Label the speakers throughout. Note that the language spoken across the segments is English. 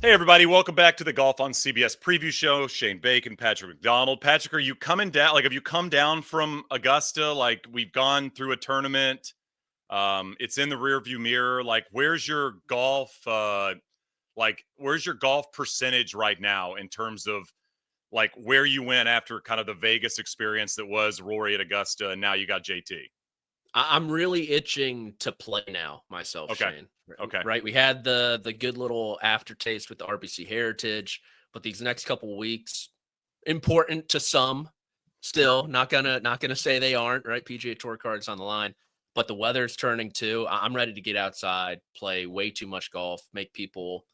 Speaker 1: Hey, everybody. Welcome back to the Golf on CBS Preview Show. Shane Bacon, Patrick McDonald. Patrick, are you coming down? Like, have you come down from Augusta? Like, we've gone through a tournament. It's in the rearview mirror. Like, where's your golf? Where's your golf percentage right now in terms of like where you went after kind of the Vegas experience that was Rory at Augusta, and now you got JT?
Speaker 2: I'm really itching to play now myself,
Speaker 1: Okay.
Speaker 2: Shane.
Speaker 1: Okay.
Speaker 2: Right. We had the good little aftertaste with the RBC Heritage, but these next couple of weeks, important to some, still not gonna say they aren't, right? PGA Tour cards on the line, but the weather's turning too. I'm ready to get outside, play way too much golf, make people,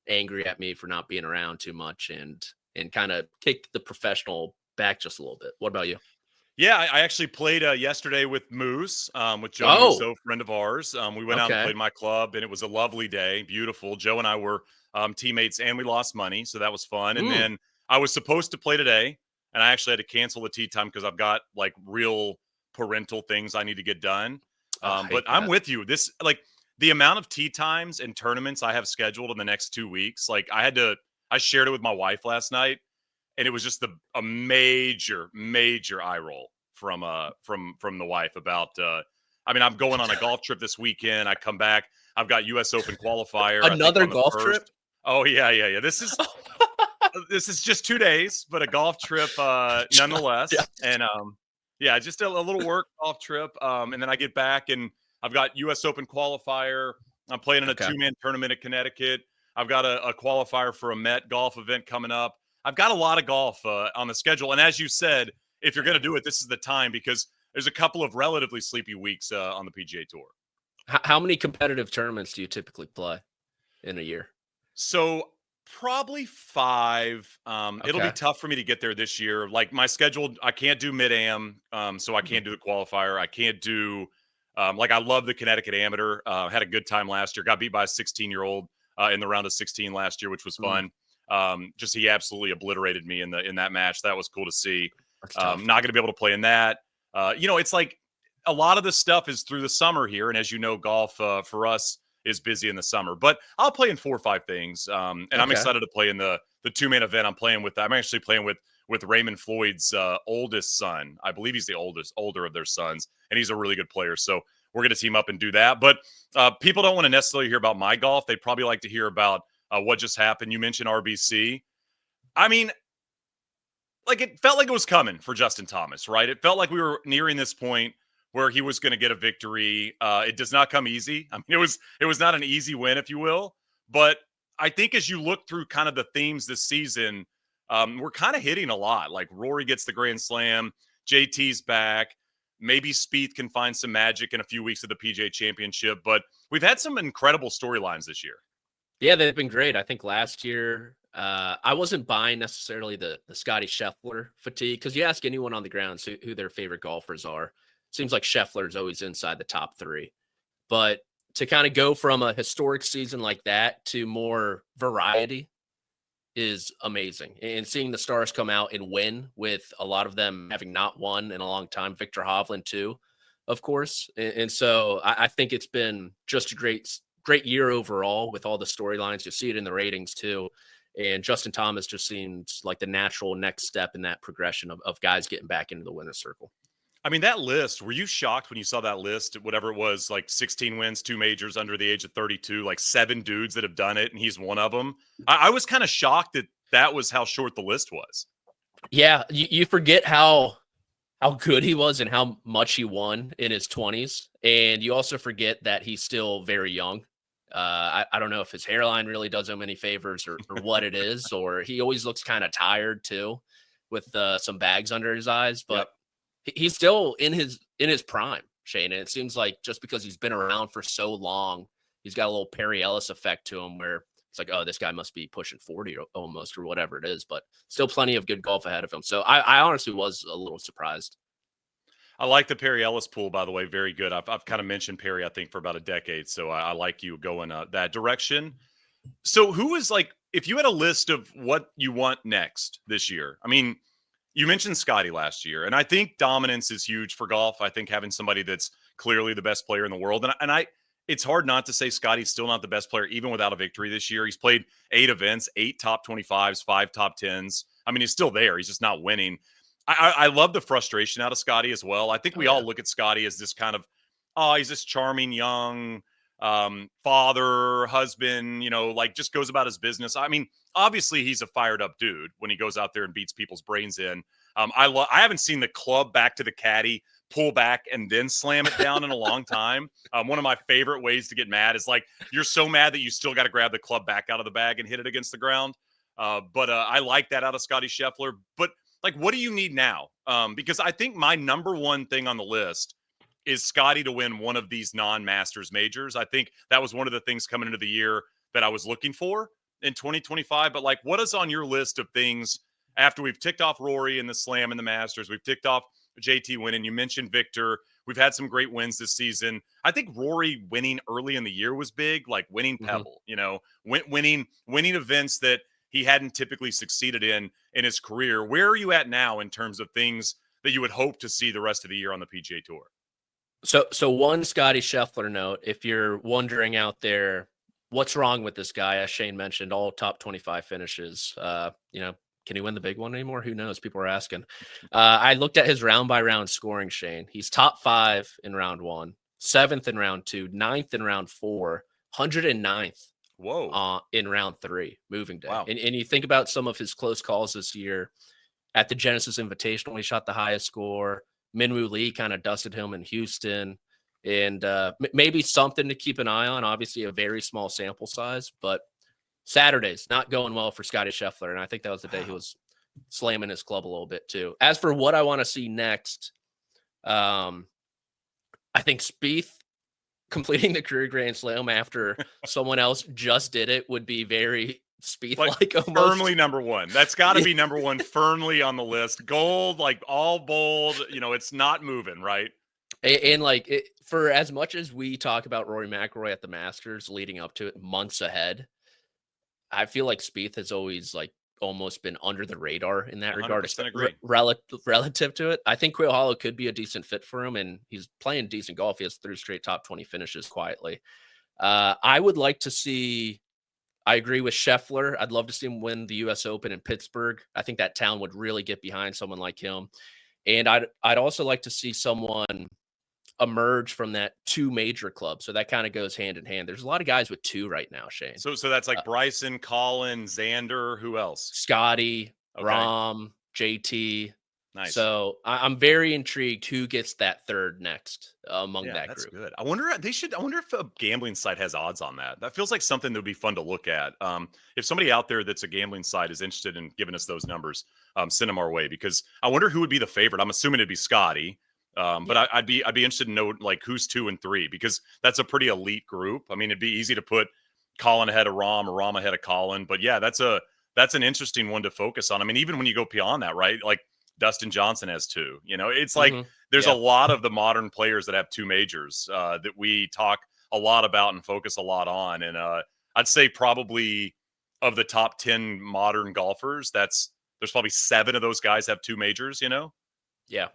Speaker 2: angry at me for not being around too much and kind of kick the professional back just a little bit. What about you?
Speaker 1: Yeah, I actually played yesterday with Moose, with Joe Musso, friend of ours. We went out and played my club, and it was a lovely day, beautiful. Joe and I were teammates, and we lost money, so that was fun. And then I was supposed to play today, and I actually had to cancel the tee time because I've got like real parental things I need to get done. But I'm with you. This the amount of tee times and tournaments I have scheduled in the next 2 weeks. Like I shared it with my wife last night. And it was just a major eye roll from the wife about. I'm going on a golf trip this weekend. I come back. I've got U.S. Open qualifier.
Speaker 2: Another golf trip?
Speaker 1: Oh yeah. This is just 2 days, but a golf trip nonetheless. And just a little work golf trip. And then I get back and I've got U.S. Open qualifier. I'm playing in a 2-man tournament at Connecticut. I've got a qualifier for a Met golf event coming up. I've got a lot of golf on the schedule. And as you said, if you're going to do it, this is the time because there's a couple of relatively sleepy weeks on the PGA Tour.
Speaker 2: How many competitive tournaments do you typically play in a year?
Speaker 1: So probably 5. It'll be tough for me to get there this year. Like my schedule, I can't do mid-am, so I can't do the qualifier. I can't do I love the Connecticut Amateur. Had a good time last year. Got beat by a 16-year-old in the round of 16 last year, which was fun. He absolutely obliterated me in that match. That was cool to see. Not going to be able to play in that. It's like a lot of this stuff is through the summer here. And as you know, golf for us is busy in the summer, but I'll play in 4 or 5 things. I'm excited to play in the 2-man event. I'm actually playing with Raymond Floyd's oldest son. I believe he's the older of their sons, and he's a really good player. So we're going to team up and do that. But people don't want to necessarily hear about my golf. They'd probably like to hear about what just happened. You mentioned RBC. I mean, it felt like it was coming for Justin Thomas, right? It felt like we were nearing this point where he was going to get a victory. It does not come easy. I mean, it was not an easy win, if you will. But I think as you look through kind of the themes this season, we're kind of hitting a lot. Like Rory gets the Grand Slam, JT's back. Maybe Spieth can find some magic in a few weeks of the PGA Championship. But we've had some incredible storylines this year.
Speaker 2: Yeah, they've been great. I think last year, I wasn't buying necessarily the Scotty Scheffler fatigue because you ask anyone on the grounds who their favorite golfers are. Seems like Scheffler is always inside the top 3. But to kind of go from a historic season like that to more variety is amazing. And seeing the stars come out and win with a lot of them having not won in a long time, Victor Hovland too, of course. And so I think it's been just a great year overall with all the storylines. You see it in the ratings too. And Justin Thomas just seems like the natural next step in that progression of guys getting back into the winner's circle.
Speaker 1: I mean, that list, were you shocked when you saw that list, whatever it was, like 16 wins, 2 majors under the age of 32, like 7 dudes that have done it, and he's one of them? I was kind of shocked that was how short the list was.
Speaker 2: Yeah, you forget how good he was and how much he won in his 20s. And you also forget that he's still very young. I don't know if his hairline really does him any favors or what it is, or he always looks kind of tired too with some bags under his eyes, but he's still in his prime, Shane. And it seems like just because he's been around for so long, he's got a little Perry Ellis effect to him where it's like, oh, this guy must be pushing 40 almost or whatever it is, but still plenty of good golf ahead of him. So I honestly was a little surprised.
Speaker 1: I like the Perry Ellis pool, by the way. Very good. I've kind of mentioned Perry, I think, for about a decade. So I like you going that direction. So who is if you had a list of what you want next this year, I mean, you mentioned Scotty last year, and I think dominance is huge for golf. I think having somebody that's clearly the best player in the world. And it's hard not to say Scotty's still not the best player, even without a victory this year. He's played 8 events, 8 top 25s, 5 top 10s. I mean, he's still there. He's just not winning. I love the frustration out of Scotty as well. I think we all look at Scotty as this kind of, he's this charming young father, husband, like just goes about his business. I mean, obviously he's a fired up dude when he goes out there and beats people's brains in. I haven't seen the club back to the caddy, pull back and then slam it down in a long time. One of my favorite ways to get mad is like, you're so mad that you still got to grab the club back out of the bag and hit it against the ground. But I like that out of Scotty Scheffler. But like, what do you need now? Because I think my number one thing on the list is Scotty to win one of these non-Masters majors. I think that was one of the things coming into the year that I was looking for in 2025. But like, what is on your list of things after we've ticked off Rory in the Slam and the Masters? We've ticked off JT winning. You mentioned Victor. We've had some great wins this season. I think Rory winning early in the year was big, like winning Pebble, winning events that he hadn't typically succeeded in his career. Where are you at now in terms of things that you would hope to see the rest of the year on the PGA Tour?
Speaker 2: So one Scotty Scheffler note, if you're wondering out there, what's wrong with this guy? As Shane mentioned, all top 25 finishes. Can he win the big one anymore? Who knows? People are asking. I looked at his round by round scoring, Shane. He's top 5 in round 1, 7th in round 2, 9th in round 4, 109th.
Speaker 1: Whoa.
Speaker 2: In round 3, moving day.
Speaker 1: Wow.
Speaker 2: And you think about some of his close calls this year at the Genesis Invitational, he shot the highest score. Minwoo Lee kind of dusted him in Houston, and maybe something to keep an eye on. Obviously, a very small sample size, but Saturday's not going well for Scotty Scheffler, and I think that was the day he was slamming his club a little bit too. As for what I want to see next, I think Spieth completing the career Grand Slam after someone else just did it would be very Spieth-like, almost.
Speaker 1: Firmly number one. That's got to be number one, firmly on the list. Gold, like all bold. It's not moving, right?
Speaker 2: And for as much as we talk about Rory McIlroy at the Masters leading up to it months ahead, I feel like Spieth has always almost been under the radar in that regard, relative to it. I think Quail Hollow could be a decent fit for him, and he's playing decent golf. He has 3 straight top 20 finishes quietly. I would like to see. I agree with Scheffler. I'd love to see him win the U.S. Open in Pittsburgh. I think that town would really get behind someone like him. And I'd also like to see someone emerge from that 2 major club. So that kind of goes hand in hand. There's a lot of guys with 2 right now, Shane.
Speaker 1: So that's like Bryson, Colin, Xander, who else?
Speaker 2: Scotty, Rahm, JT.
Speaker 1: Nice.
Speaker 2: So I'm very intrigued who gets that 3rd next among that
Speaker 1: that's
Speaker 2: group.
Speaker 1: Good. I wonder if a gambling site has odds on that. That feels like something that would be fun to look at. If somebody out there that's a gambling site is interested in giving us those numbers, send them our way, because I wonder who would be the favorite. I'm assuming it'd be Scotty. But I'd be interested to know who's 2 and 3, because that's a pretty elite group. I mean, it'd be easy to put Colin ahead of Rahm or Rahm ahead of Colin, but yeah, that's an interesting one to focus on. I mean, even when you go beyond that, right? Like Dustin Johnson has 2. It's like there's a lot of the modern players that have 2 majors that we talk a lot about and focus a lot on. And I'd say probably of the top 10 modern golfers, there's probably 7 of those guys have 2 majors.
Speaker 2: Yeah.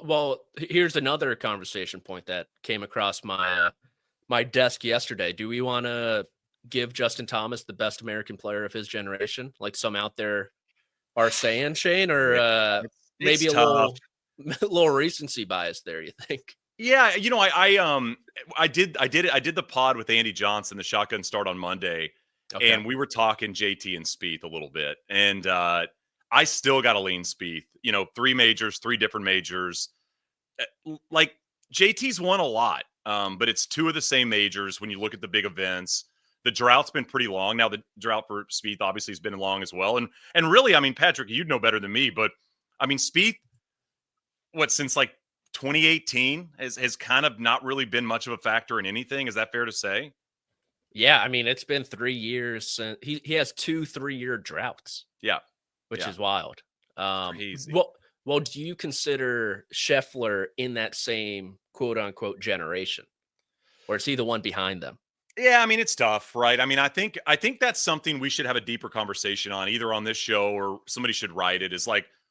Speaker 2: Well, here's another conversation point that came across my desk yesterday. Do we want to give Justin Thomas the best American player of his generation, like some out there are saying, Shane, or maybe a little recency bias there, you think?
Speaker 1: Yeah, I did the pod with Andy Johnson, the Shotgun Start on Monday, and we were talking JT and Spieth a little bit, and I still got to lean Spieth. 3 majors, 3 different majors. Like JT's won a lot, but it's 2 of the same majors when you look at the big events. The drought's been pretty long. Now, the drought for Spieth obviously has been long as well. And really, I mean, Patrick, you'd know better than me, but I mean, Spieth, since 2018 has kind of not really been much of a factor in anything. Is that fair to say?
Speaker 2: Yeah, I mean, it's been 3 years since he has 2 3-year droughts.
Speaker 1: Yeah.
Speaker 2: Which is wild.
Speaker 1: Crazy.
Speaker 2: Well, do you consider Scheffler in that same quote unquote generation, or is he the one behind them?
Speaker 1: Yeah, I mean, it's tough, right? I mean, I think that's something we should have a deeper conversation on, either on this show or somebody should write it. Is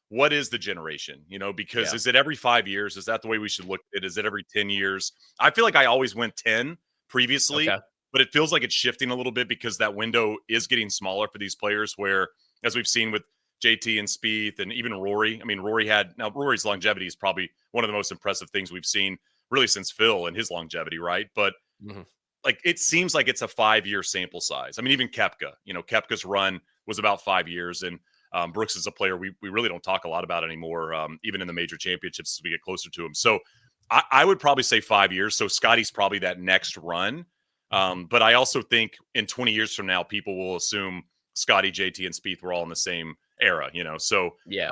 Speaker 1: what is the generation? Because is it every 5 years? Is that the way we should look at it? Is it every 10 years? I feel like I always went 10 previously,
Speaker 2: Okay.
Speaker 1: but it feels like it's shifting a little bit because that window is getting smaller for these players where, as we've seen with JT and Spieth and even Rory. I mean, Rory's longevity is probably one of the most impressive things we've seen really since Phil and his longevity, right? But
Speaker 2: Mhm.
Speaker 1: like it seems like it's a 5-year sample size. I mean, even Koepka, Koepka's run was about 5 years, and Brooks is a player we really don't talk a lot about anymore, even in the major championships as we get closer to him. So I would probably say 5 years. So Scotty's probably that next run. But I also think in 20 years from now, people will assume Scotty, JT, and Spieth were all in the same era, So
Speaker 2: Yeah.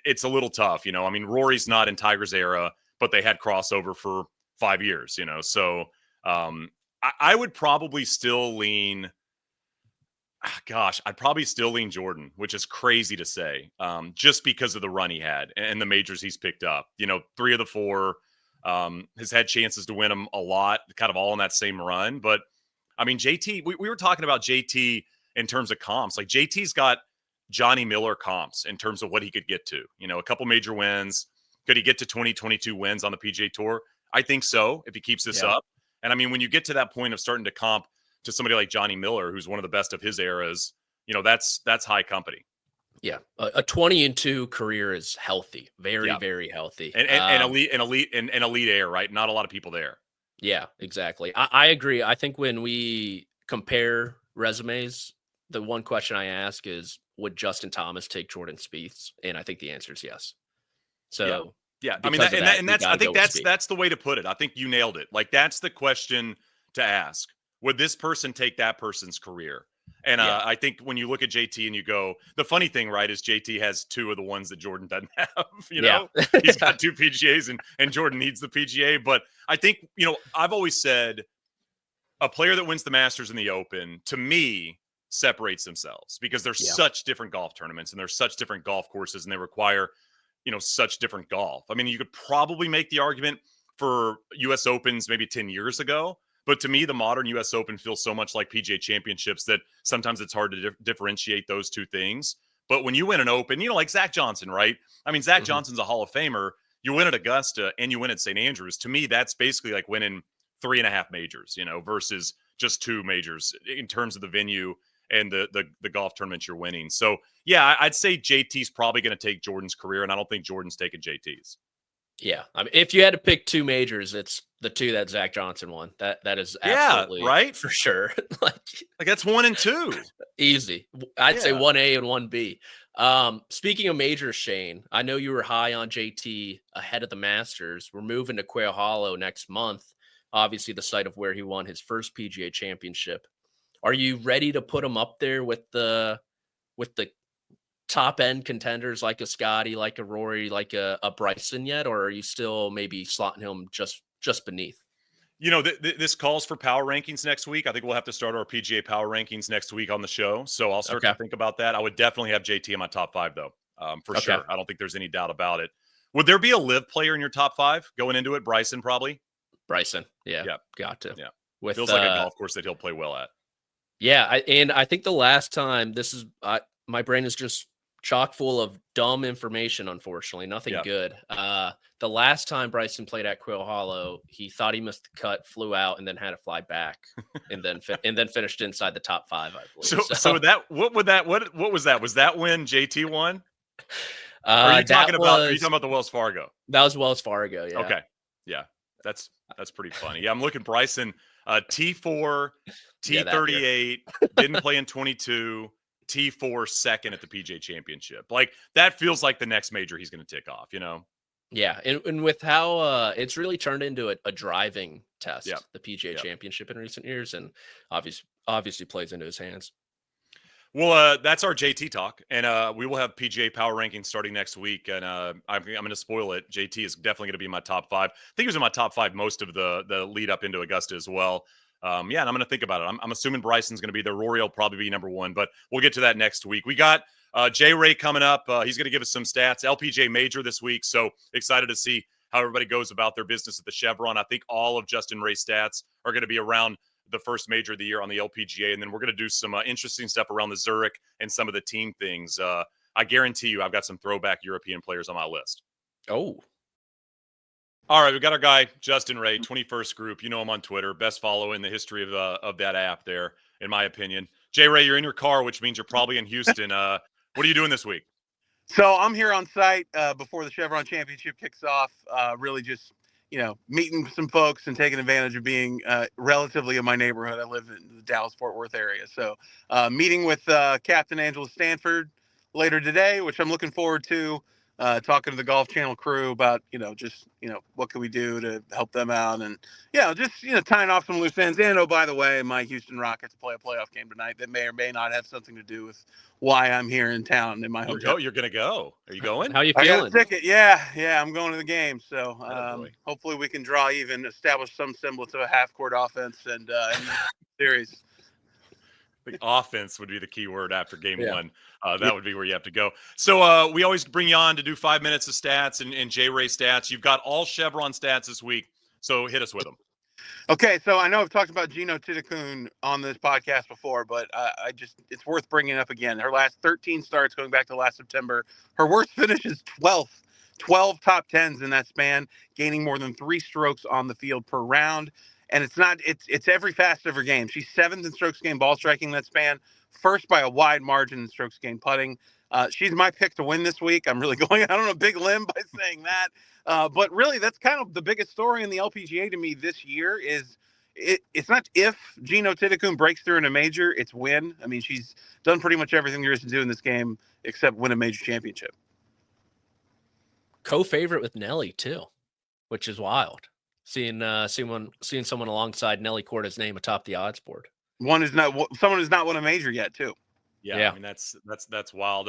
Speaker 1: it's a little tough, I mean, Rory's not in Tiger's era, but they had crossover for 5 years, So I would probably still lean. Gosh, I'd probably still lean Jordan, which is crazy to say, just because of the run he had and the majors he's picked up. 3 of the 4 has had chances to win them a lot, kind of all in that same run. But I mean, JT, we were talking about JT in terms of comps. Like JT's got Johnny Miller comps in terms of what he could get to. A couple major wins. Could he get to 2022 wins on the PGA Tour? I think so if he keeps this
Speaker 2: Yeah.
Speaker 1: up. And I mean, when you get to that point of starting to comp to somebody like Johnny Miller, who's one of the best of his eras, that's high company.
Speaker 2: Yeah. A 20-2 career is healthy. Very,
Speaker 1: Yeah.
Speaker 2: very healthy.
Speaker 1: And elite air, right? Not a lot of people there.
Speaker 2: Yeah, exactly. I agree. I think when we compare resumes, the one question I ask is, would Justin Thomas take Jordan Spieth's? And I think the answer is yes. So
Speaker 1: yeah. I mean,
Speaker 2: because of that, you
Speaker 1: that's I
Speaker 2: gotta
Speaker 1: think
Speaker 2: go with Spieth.
Speaker 1: that's the way to put it. I think you nailed it. Like that's the question to ask. Would this person take that person's career? And
Speaker 2: Yeah.
Speaker 1: I think when you look at JT and you go, the funny thing, right, is JT has 2 of the ones that Jordan doesn't have.
Speaker 2: Yeah.
Speaker 1: He's got 2 PGAs and Jordan needs the PGA. But I think, I've always said a player that wins the Masters and the Open, to me, separates themselves because there's such different golf tournaments and there's such different golf courses and they require, such different golf. I mean, you could probably make the argument for US Opens maybe 10 years ago. But to me, the modern U.S. Open feels so much like PGA Championships that sometimes it's hard to differentiate those two things. But when you win an Open, like Zach Johnson, right? I mean, Zach Johnson's a Hall of Famer. You win at Augusta and you win at St. Andrews. To me, that's basically like winning 3.5 majors, versus just 2 majors in terms of the venue and the golf tournament you're winning. So, yeah, I'd say JT's probably going to take Jordan's career, and I don't think Jordan's taking JT's.
Speaker 2: Yeah. I mean, if you had to pick 2 majors, it's the 2 that Zach Johnson won. That is absolutely
Speaker 1: right
Speaker 2: for sure. like
Speaker 1: that's 1 and 2.
Speaker 2: Easy. I'd say 1A and 1B. Speaking of majors, Shane, I know you were high on JT ahead of the Masters. We're moving to Quail Hollow next month. Obviously, the site of where he won his first PGA Championship. Are you ready to put him up there with the top end contenders like a Scotty, like a Rory, like a Bryson yet, or are you still maybe slotting him just beneath?
Speaker 1: This calls for power rankings next week. I think we'll have to start our PGA power rankings next week on the show. So I'll start to think about that. I would definitely have JT in my top 5 though, for sure. I don't think there's any doubt about it. Would there be a live player in your top 5 going into it? Bryson, probably.
Speaker 2: Bryson. Yeah. Got to.
Speaker 1: Yeah. Feels like a golf course that he'll play well at.
Speaker 2: Yeah. I think the last time my brain is just chock full of dumb information, unfortunately. Nothing good. The last time Bryson played at Quail Hollow, he thought he missed the cut, flew out, and then had to fly back, and then finished inside the top 5, I believe.
Speaker 1: So what was that? Was that when JT won? Are you talking about the Wells Fargo?
Speaker 2: That was Wells Fargo, yeah.
Speaker 1: Okay. Yeah. That's pretty funny. Yeah, I'm looking Bryson, T4, T38, didn't play in 22. T4 second at the PGA Championship. Like that feels like the next major he's going to tick off,
Speaker 2: Yeah, and with how it's really turned into a driving test, the PGA Championship in recent years, and obviously plays into his hands.
Speaker 1: Well, that's our JT talk, and we will have PGA Power Rankings starting next week, and I'm going to spoil it. JT is definitely going to be in my top 5. I think he was in my top 5 most of the lead up into Augusta as well. And I'm going to think about it. I'm assuming Bryson's going to be there. Rory will probably be number 1, but we'll get to that next week. We got J-Ray coming up. He's going to give us some stats. LPGA Major this week, so excited to see how everybody goes about their business at the Chevron. I think all of Justin Ray's stats are going to be around the first major of the year on the LPGA, and then we're going to do some interesting stuff around the Zurich and some of the team things. I guarantee you I've got some throwback European players on my list.
Speaker 2: Oh.
Speaker 1: All right, we got our guy Justin Ray, 21st Group. You know him on Twitter, best follow in the history of that app there, in my opinion. Jay Ray, you're in your car, which means you're probably in Houston. What are you doing this week?
Speaker 3: So I'm here on site before the Chevron Championship kicks off. Really just, meeting some folks and taking advantage of being relatively in my neighborhood. I live in the Dallas-Fort Worth area. So meeting with Captain Angela Stanford later today, which I'm looking forward to. Talking to the Golf Channel crew about, what can we do to help them out, and tying off some loose ends. And oh, by the way, my Houston Rockets play a playoff game tonight that may or may not have something to do with why I'm here in town in my hotel.
Speaker 1: You're gonna go. Are you going?
Speaker 2: How are you feeling?
Speaker 3: I got a ticket. Yeah, I'm going to the game. So hopefully we can draw even, establish some semblance of a half-court offense, and series.
Speaker 1: The offense would be the key word after game one. That would be where you have to go. So we always bring you on to do 5 minutes of stats and J-Ray stats. You've got all Chevron stats this week, so hit us with them.
Speaker 3: Okay, so I know I've talked about Gino Titicun on this podcast before, but it's worth bringing up again. Her last 13 starts going back to last September, her worst finish is 12th. 12 top 10s in that span, gaining more than 3 strokes on the field per round. And it's every facet of her game. She's 7th in strokes gained ball striking in that span, first by a wide margin in strokes gained putting. She's my pick to win this week. I'm really going out on a big limb by saying that. But really, that's kind of the biggest story in the LPGA to me this year is it's not if Gino Titicun breaks through in a major, it's when. I mean, she's done pretty much everything there is to do in this game except win a major championship.
Speaker 2: Co-favorite with Nelly too, which is wild. Seeing someone alongside Nelly Corda's name atop the odds board.
Speaker 3: Someone who's not won a major yet too.
Speaker 1: Yeah. I mean, that's wild.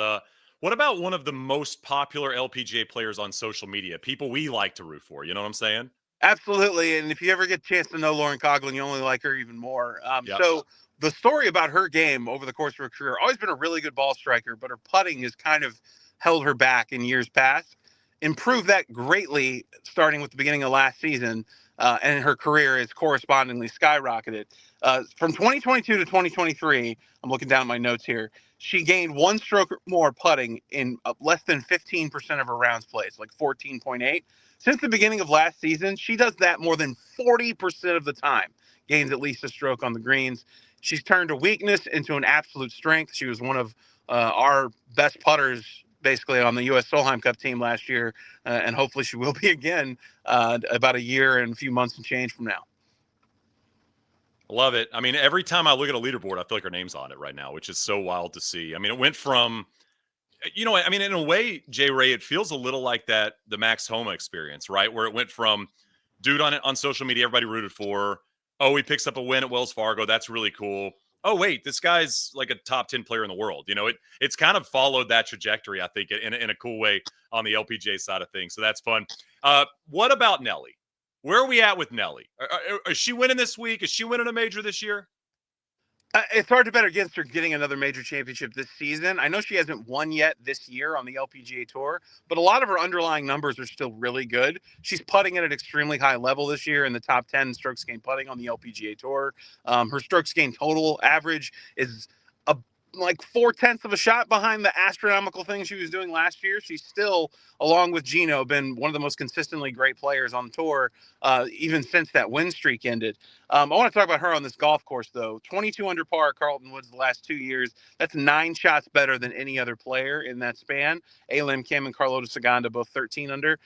Speaker 1: What about one of the most popular LPGA players on social media? People we like to root for. You know what I'm saying?
Speaker 3: Absolutely. And if you ever get a chance to know Lauren Coughlin, you only like her even more. So the story about her game over the course of her career, always been a really good ball striker, but her putting has kind of held her back in years past. Improved that greatly starting with the beginning of last season, and her career has correspondingly skyrocketed. From 2022 to 2023, I'm looking down at my notes here, she gained 1 stroke more putting in less than 15% of her rounds played, like 14.8. Since the beginning of last season, she does that more than 40% of the time, gains at least a stroke on the greens. She's turned a weakness into an absolute strength. She was one of our best putters basically on the U.S. Solheim Cup team last year, and hopefully she will be again about a year and a few months and change from now.
Speaker 1: Love it. I mean, every time I look at a leaderboard, I feel like her name's on it right now, which is so wild to see. I mean, it went from, in a way, Jay Ray, it feels a little like the Max Homa experience, right? Where it went from dude on social media, everybody rooted for, oh, he picks up a win at Wells Fargo. That's really cool. Oh, wait, this guy's like a top 10 player in the world. It's kind of followed that trajectory, I think, in a cool way on the LPGA side of things. So that's fun. What about Nelly? Where are we at with Nelly? Is she winning this week? Is she winning a major this year?
Speaker 3: It's hard to bet against her getting another major championship this season. I know she hasn't won yet this year on the LPGA Tour, but a lot of her underlying numbers are still really good. She's putting at an extremely high level this year in the top 10 strokes gained putting on the LPGA Tour. Her strokes gained total average is like 0.4 of a shot behind the astronomical thing she was doing last year. She's still, along with Gino, been one of the most consistently great players on the tour, even since that win streak ended. I want to talk about her on this golf course, though. 22 under par at Carlton Woods the last 2 years. That's 9 shots better than any other player in that span. Lim Kim and Carlota Saganda both 13 under.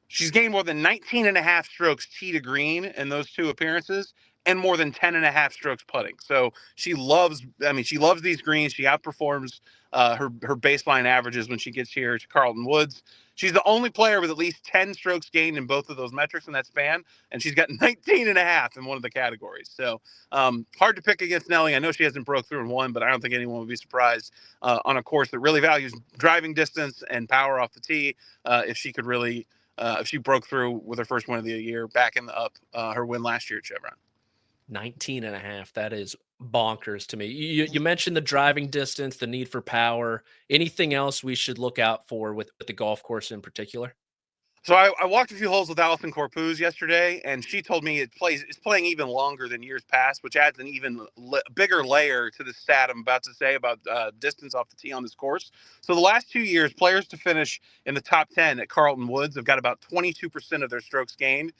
Speaker 3: She's gained more than 19 and a half strokes tee to green in those 2 appearances, and more than 10 and a half strokes putting. So she loves these greens. She outperforms her baseline averages when she gets here to Carlton Woods. She's the only player with at least 10 strokes gained in both of those metrics in that span, and she's got 19 and a half in one of the categories. So hard to pick against Nelly. I know she hasn't broke through in one, but I don't think anyone would be surprised on a course that really values driving distance and power off the tee if she could really if she broke through with her first win of the year, backing up her win last year at Chevron.
Speaker 2: 19 and a half. That is bonkers to me. You mentioned the driving distance, the need for power. Anything else we should look out for with the golf course in particular?
Speaker 3: So I walked a few holes with Allison Corpuz yesterday, and she told me it's playing even longer than years past, which adds an even bigger layer to the stat I'm about to say about distance off the tee on this course. So the last 2 years, players to finish in the top 10 at Carlton Woods have got about 22% of their strokes gained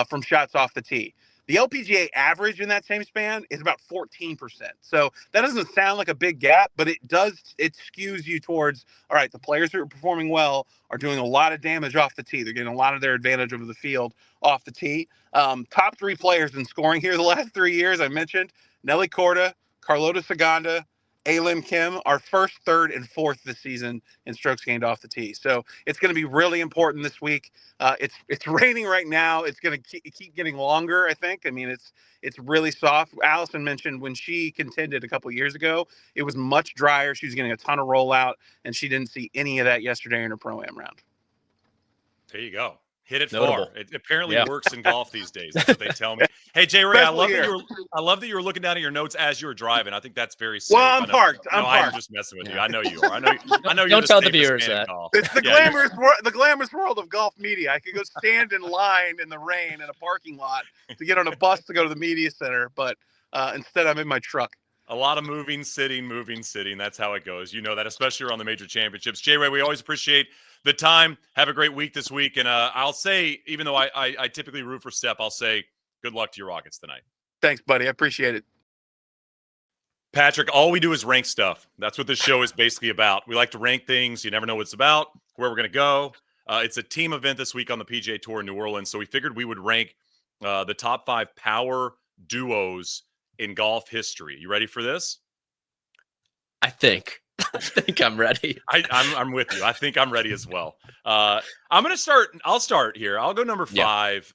Speaker 3: from shots off the tee. The LPGA average in that same span is about 14%. So that doesn't sound like a big gap, but it skews you towards, all right, the players who are performing well are doing a lot of damage off the tee. They're getting a lot of their advantage over the field off the tee. Top 3 players in scoring here the last 3 years, I mentioned Nelly Korda, Carlota Saganda, Lim Kim are first, third, and fourth this season in strokes gained off the tee. So it's going to be really important this week. It's raining right now. It's going to keep getting longer, I think. I mean, it's really soft. Allison mentioned when she contended a couple years ago, it was much drier. She was getting a ton of rollout, and she didn't see any of that yesterday in her Pro-Am round.
Speaker 1: There you go. Hit it
Speaker 2: Notable.
Speaker 1: far. It apparently works in golf these days. That's what they tell me. Hey, Jay Ray, I love that you were looking down at your notes as you were driving. I think that's very safe.
Speaker 3: Well, I'm parked.
Speaker 1: I'm just messing with you. I know you are. I know you're
Speaker 2: Don't
Speaker 1: the
Speaker 2: tell the
Speaker 1: safest
Speaker 2: viewers
Speaker 1: man in
Speaker 2: that.
Speaker 1: golf.
Speaker 3: It's the glamorous world of golf media. I could go stand in line in the rain in a parking lot to get on a bus to go to the media center, but instead I'm in my truck.
Speaker 1: A lot of moving, sitting. That's how it goes. You know that, especially around the major championships. Jay Ray, we always appreciate the time. Have a great week this week. And I'll say, even though I typically root for Steph, I'll say good luck to your Rockets tonight.
Speaker 3: Thanks, buddy. I appreciate it.
Speaker 1: Patrick, all we do is rank stuff. That's what this show is basically about. We like to rank things. You never know what it's about, where we're going to go. It's a team event this week on the PGA Tour in New Orleans. So we figured we would rank the top 5 power duos in golf history. You ready for this?
Speaker 2: I think I'm ready.
Speaker 1: I'm with you. I think I'm ready as well. I'm going to start. I'll start here. I'll go number 5.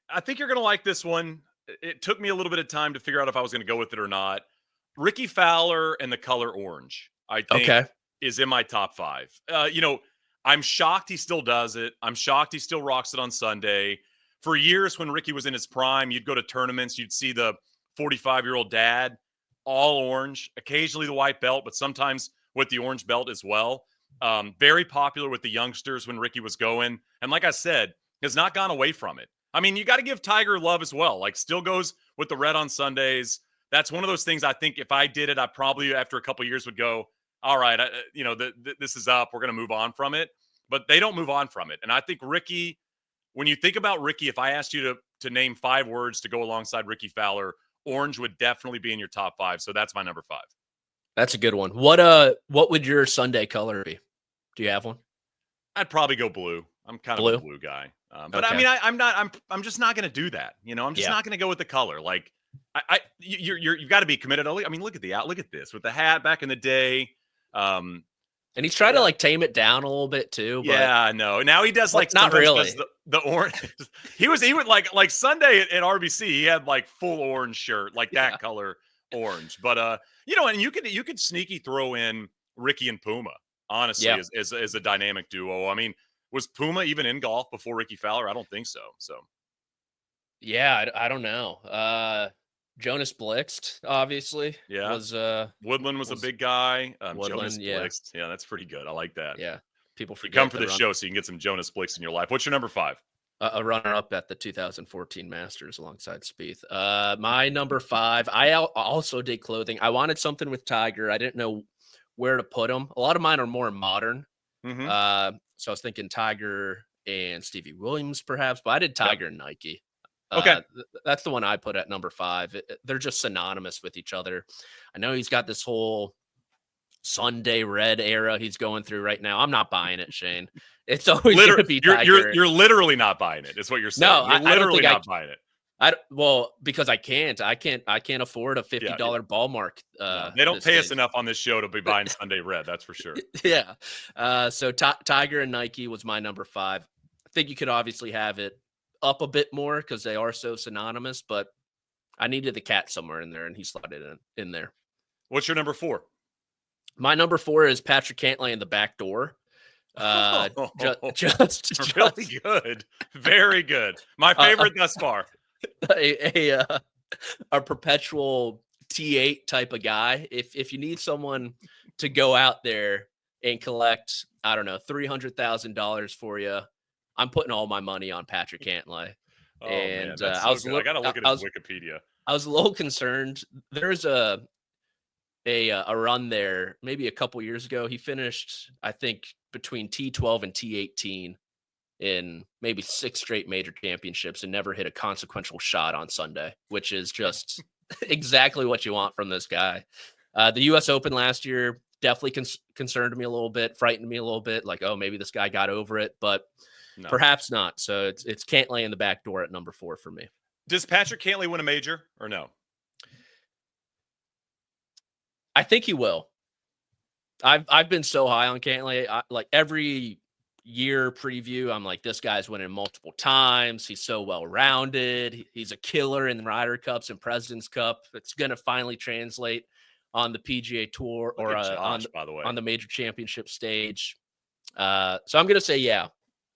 Speaker 1: I think you're going to like this one. It took me a little bit of time to figure out if I was going to go with it or not. Ricky Fowler and the color orange, I think, is in my top 5. I'm shocked he still does it. I'm shocked he still rocks it on Sunday. For years, when Ricky was in his prime, you'd go to tournaments, you'd see the 45-year-old dad, all orange, occasionally the white belt, but sometimes with the orange belt as well. Very popular with the youngsters when Ricky was going. And like I said, has not gone away from it. I mean, you got to give Tiger love as well. Like, still goes with the red on Sundays. That's one of those things I think if I did it, I probably, after a couple of years, would go, all right, this is up. We're going to move on from it. But they don't move on from it. And I think Ricky, when you think about Ricky, if I asked you to name 5 words to go alongside Ricky Fowler, orange would definitely be in your top 5. So that's my number 5.
Speaker 2: That's a good one. What would your Sunday color be? Do you have one?
Speaker 1: I'd probably go blue. I'm kind of a blue guy. But okay. I mean, I'm just not going to do that. I'm just not going to go with the color. Like you've got to be committed. I mean, look at this with the hat back in the day.
Speaker 2: And he's trying to tame it down a little bit too. But
Speaker 1: I know. Now he does
Speaker 2: not really
Speaker 1: does the orange. he would like Sunday at RBC. He had full orange shirt, that color orange. But and you could sneaky throw in Ricky and Puma. Honestly, as a dynamic duo. I mean, was Puma even in golf before Ricky Fowler? I don't think so. So
Speaker 2: yeah, I don't know. Jonas Blixt, obviously.
Speaker 1: Yeah. Woodland was a big guy. Jonas Blixt. Yeah, that's pretty good. I like that.
Speaker 2: Yeah. People forget.
Speaker 1: You come for the show so you can get some Jonas Blixt in your life. What's your number 5?
Speaker 2: A runner-up at the 2014 Masters alongside Spieth. My number 5, I also did clothing. I wanted something with Tiger. I didn't know where to put them. A lot of mine are more modern.
Speaker 1: Mm-hmm.
Speaker 2: So I was thinking Tiger and Stevie Williams, perhaps, but I did Tiger and Nike.
Speaker 1: Okay.
Speaker 2: That's the one I put at number 5. They're just synonymous with each other. I know he's got this whole Sunday red era he's going through right now. I'm not buying it, Shane. It's always going to be Tiger.
Speaker 1: You're literally not buying it. Is what you're saying.
Speaker 2: No,
Speaker 1: you're literally not buying it.
Speaker 2: Because I can't afford a $50 ball mark.
Speaker 1: They don't pay us enough on this show to be buying Sunday red. That's for sure.
Speaker 2: Yeah. So Tiger and Nike was my number 5. I think you could obviously have it up a bit more because they are so synonymous, but I needed the cat somewhere in there, and he slotted in there.
Speaker 1: What's your number 4?
Speaker 2: My number 4 is Patrick Cantlay in the back door. Just
Speaker 1: really good. Very good. My favorite thus far.
Speaker 2: A perpetual T8 type of guy. If you need someone to go out there and collect, I don't know, $300,000 for you, I'm putting all my money on Patrick Cantlay.
Speaker 1: Oh, man, that's so good. I got to look at his Wikipedia.
Speaker 2: I was a little concerned. There's a run there maybe a couple years ago. He finished, I think, between T12 and T18 in maybe 6 straight major championships and never hit a consequential shot on Sunday, which is just exactly what you want from this guy. The U.S. Open last year definitely concerned me a little bit, frightened me a little bit, like, oh, maybe this guy got over it, but perhaps not. So it's Cantlay in the back door at number 4 for me.
Speaker 1: Does Patrick Cantlay win a major or no?
Speaker 2: I think he will. I've been so high on Cantlay. Like every year preview, I'm like, this guy's winning multiple times. He's so well-rounded. He's a killer in Ryder Cups and President's Cup. It's going to finally translate on the PGA Tour or on the major championship stage. So I'm going to say, yeah.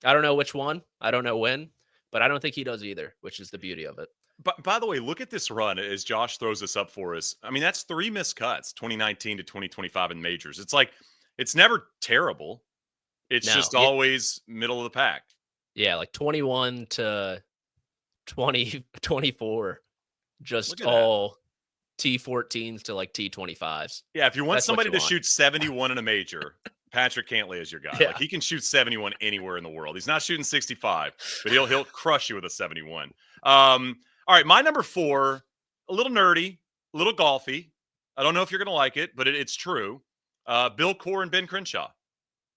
Speaker 2: I don't know which one. I don't know when, but I don't think he does either, which is the beauty of it.
Speaker 1: But by the way, look at this run as Josh throws this up for us. I mean, that's 3 missed cuts, 2019 to 2025 in majors. It's like, it's never terrible. It's just always middle of the pack.
Speaker 2: Yeah, like 21 to 24, just all T14s to like T25s.
Speaker 1: Yeah, if you want somebody to shoot 71 in a major, Patrick Cantlay is your guy. Yeah. Like he can shoot 71 anywhere in the world. He's not shooting 65, but he'll crush you with a 71. All right, my number 4, a little nerdy, a little golfy. I don't know if you're going to like it, but it's true. Bill Coore and Ben Crenshaw.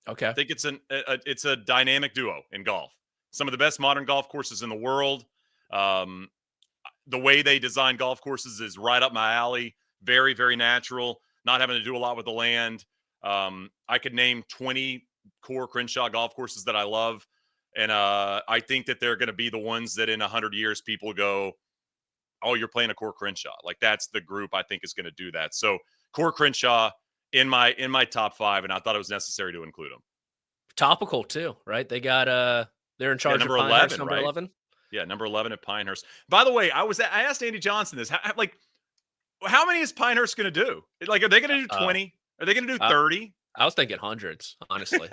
Speaker 2: Okay.
Speaker 1: I think it's a dynamic duo in golf. Some of the best modern golf courses in the world. The way they design golf courses is right up my alley. Very, very natural. Not having to do a lot with the land. I could name 20 Coore Crenshaw golf courses that I love. And I think that they're going to be the ones that in 100 years people go, oh, you're playing a Coore Crenshaw. Like that's the group I think is going to do that. So Coore Crenshaw in my top 5, and I thought it was necessary to include them.
Speaker 2: Topical too, right? They got they're in charge
Speaker 1: number
Speaker 2: of
Speaker 1: 11,
Speaker 2: number
Speaker 1: right?
Speaker 2: 11.
Speaker 1: Yeah, number 11 at Pinehurst. By the way, I asked Andy Johnson this. How many is Pinehurst going to do? Like, are they going to do 20? Are they going to do 30?
Speaker 2: I was thinking hundreds, honestly.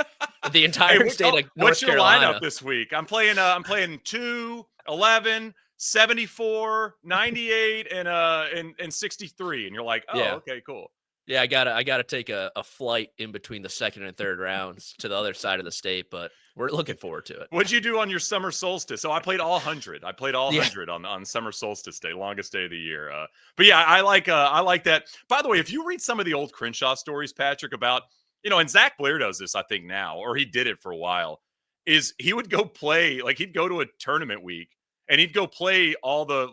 Speaker 2: The entire state of North
Speaker 1: what's your
Speaker 2: Carolina.
Speaker 1: lineup this week? I'm playing 2, 11, 74, 98, and 63. And you're like, oh, yeah. Okay, cool.
Speaker 2: Yeah, I gotta take a flight in between the second and third rounds to the other side of the state, but we're looking forward to it.
Speaker 1: What'd you do on your summer solstice? So I played all 100. I played all 100 on summer solstice day, longest day of the year. But yeah, I like that. By the way, if you read some of the old Crenshaw stories, Patrick, about and Zach Blair does this, I think now, or he did it for a while, is he would go play, like he'd go to a tournament week and he'd go play all the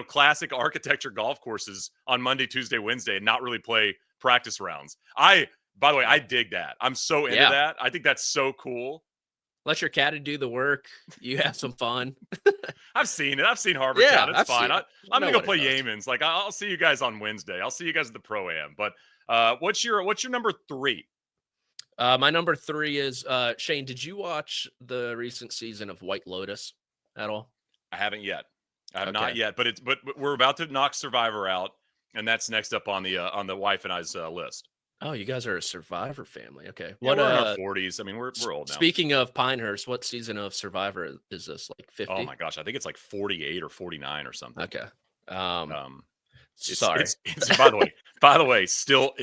Speaker 1: classic architecture golf courses on Monday, Tuesday, Wednesday, and not really play practice rounds. By the way, I dig that. I'm so into that. I think that's so cool.
Speaker 2: Let your caddy do the work. You have some fun.
Speaker 1: I've seen it. I've seen Harbour Town. It's fine. I'm going to go play Yeamans. Like, I'll see you guys on Wednesday. I'll see you guys at the Pro-Am. But what's your number 3?
Speaker 2: My number 3 is Shane. Did you watch the recent season of White Lotus at all?
Speaker 1: I haven't yet. I have not yet. But we're about to knock Survivor out, and that's next up on the wife and I's list.
Speaker 2: Oh, you guys are a Survivor family. Okay.
Speaker 1: Yeah, we're in our 40s. I mean, we're old now.
Speaker 2: Speaking of Pinehurst, what season of Survivor is this? Like 50?
Speaker 1: Oh my gosh, I think it's like 48 or 49 or something.
Speaker 2: Okay.
Speaker 1: Sorry. By the way, it